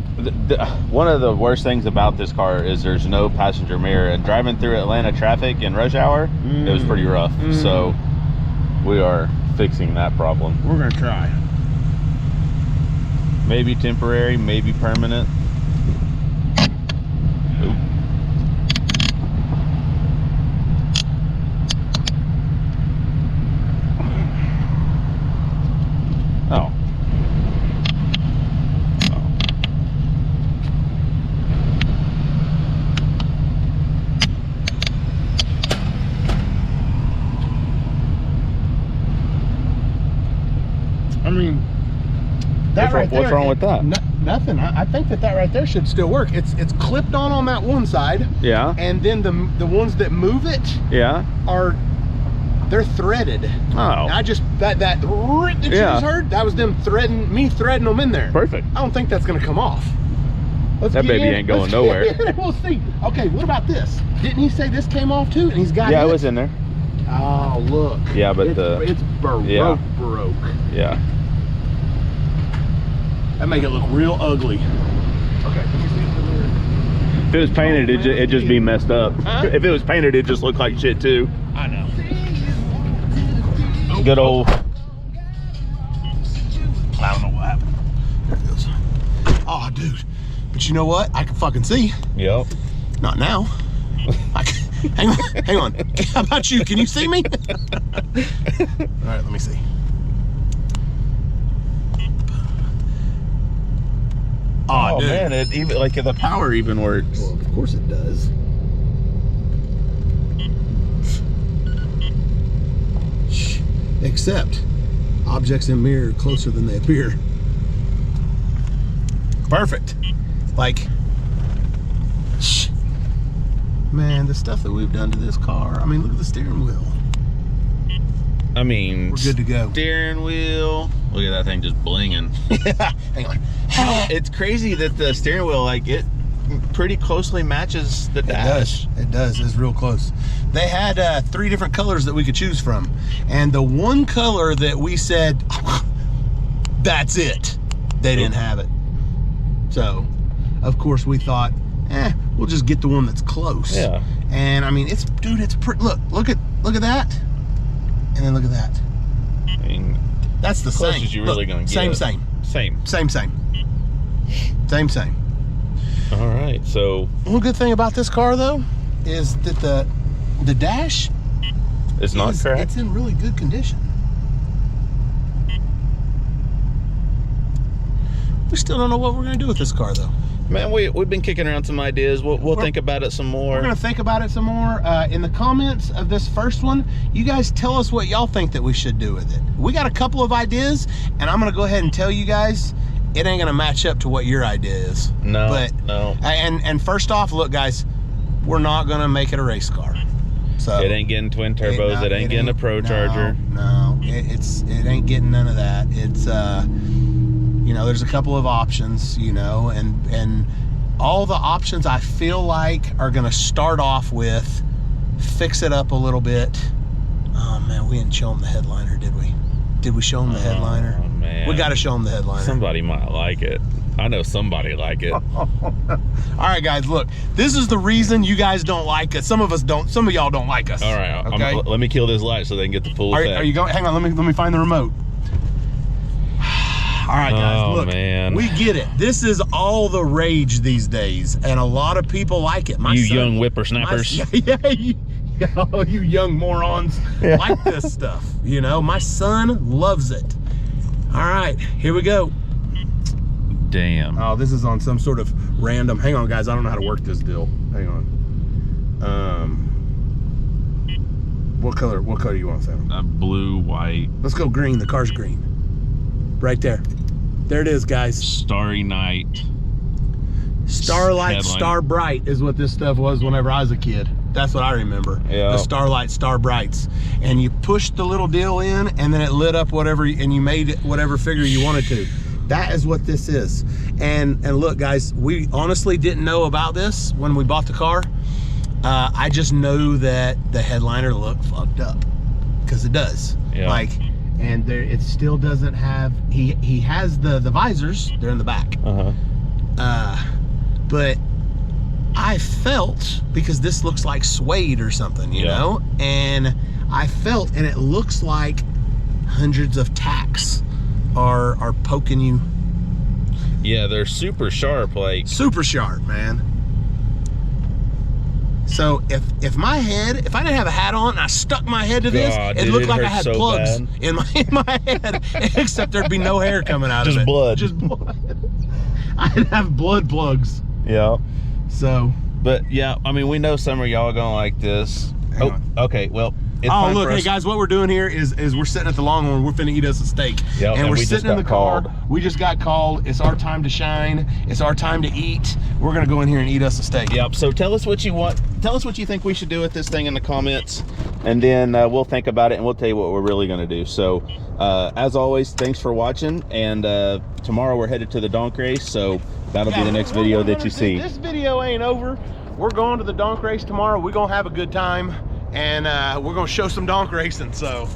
One of the worst things about this car is there's no passenger mirror, and driving through Atlanta traffic in rush hour, it was pretty rough. So we are fixing that problem. We're gonna try. Maybe temporary, maybe permanent. Oop. Oh. I mean, that What's wrong with that? Nothing. I think that right there should still work. It's clipped on that one side. Yeah. And then the ones that move it, Yeah. they're threaded. Oh. I just that you just heard, that was me threading them in there. Perfect. I don't think that's gonna come off. Let's That get baby in. ain't going Let's nowhere. get in and we'll see. Okay, what about this? Didn't he say this came off too? And he's got Yeah, it was in there. Oh, look. Yeah, but it's broke. Yeah. That make it look real ugly. Okay, let me see if the mirror. If it was painted, it'd just be messed up. Huh? If it was painted, it'd just look like shit too. I know. Good old. I don't know what happened. There it goes. Oh, dude. But you know what? I can fucking see. Yep. Not now. Hang on. How about you? Can you see me? All right, let me see. Oh, dude. man, it even like the power even works. Well, of course it does. Except objects in mirror closer than they appear. Perfect. Like, man, the stuff that we've done to this car. I mean, look at the steering wheel. I mean, We're good to go. Steering wheel. Look at that thing just blinging. Hang on. It's crazy that the steering wheel, like, it pretty closely matches the dash. It does. It's real close. They had 3 different colors that we could choose from, and the one color that we said, that's it, they didn't have it. So, of course, we thought, we'll just get the one that's close. Yeah. And I mean, it's pretty. Look at that, and then look at that. I mean, That's the close same. as you really gonna get. Same. Same. All right, so One good thing about this car, though, is that the dash it's not cracked. It's in really good condition. We still don't know what we're gonna do with this car, though. Man, we've been kicking around some ideas. We'll think about it some more. We're gonna think about it some more. In the comments of this first one, you guys tell us what y'all think that we should do with it. We got a couple of ideas, and I'm gonna go ahead and tell you guys, it ain't gonna match up to what your idea is. No, but, no. And first off, look, guys, we're not gonna make it a race car. So It ain't getting twin turbos. It ain't getting a Pro Charger. No, it ain't getting none of that. It's you know, there's a couple of options, you know, and all the options I feel like are gonna start off with fix it up a little bit. Oh man, we didn't show them the headliner, did we? Did we show them the headliner? Oh man, We got to show them the headliner. Somebody might like it. I know somebody like it. All right, guys, look, this is the reason you guys don't like us. Some of us don't. Some of y'all don't like us. All right, okay. let me kill this light so they can get the full effect. Are you going? Hang on. Let me find the remote. All right, guys, Oh, look, man. we get it. This is all the rage these days, and a lot of people like it. You young whippersnappers. You young morons like this stuff. You know, my son loves it. All right, here we go. Damn. Oh, this is on some sort of random. Hang on, guys. I don't know how to work this deal. Hang on. What color do you want, Sam? Blue, white, Let's go green. The car's green. Right there. There it is, guys. starry night. Starlight, Headline. Star Bright is what this stuff was whenever I was a kid. That's what I remember. Yeah. The Starlight, Star Brights. And you pushed the little deal in, and then it lit up whatever, and you made it whatever figure you wanted to. That is what this is. And look, guys, we honestly didn't know about this when we bought the car. I just know that the headliner looked fucked up, because it does. Yeah. Like, and there, it still doesn't have. He has the visors. They're in the back. But I felt, because this looks like suede or something, you know, and I felt, and it looks like hundreds of tacks are poking you. Yeah, they're super sharp, like super sharp, man. So if I didn't have a hat on and I stuck my head to this, it looked like I had so plugs bad. in my head, except there'd be no hair coming out of it. Just blood. I'd have blood plugs. Yeah. So, but yeah, I mean, we know some of y'all are gonna like this. Hang on. Okay, well, it's oh, time look, for hey us. guys, what we're doing here is we're sitting at the Longhorn. We're finna eat us a steak. Yep, and we're we just sitting in the got car. called. We just got called. It's our time to shine. It's our time to eat. We're gonna go in here and eat us a steak. Yep. So tell us what you want. Tell us what you think we should do with this thing in the comments, and then we'll think about it and we'll tell you what we're really gonna do. So, as always, thanks for watching. And tomorrow we're headed to the donk race, so that'll be the next video that you see. This video ain't over. We're going to the donk race tomorrow. We're gonna have a good time, and we're gonna show some donk racing. So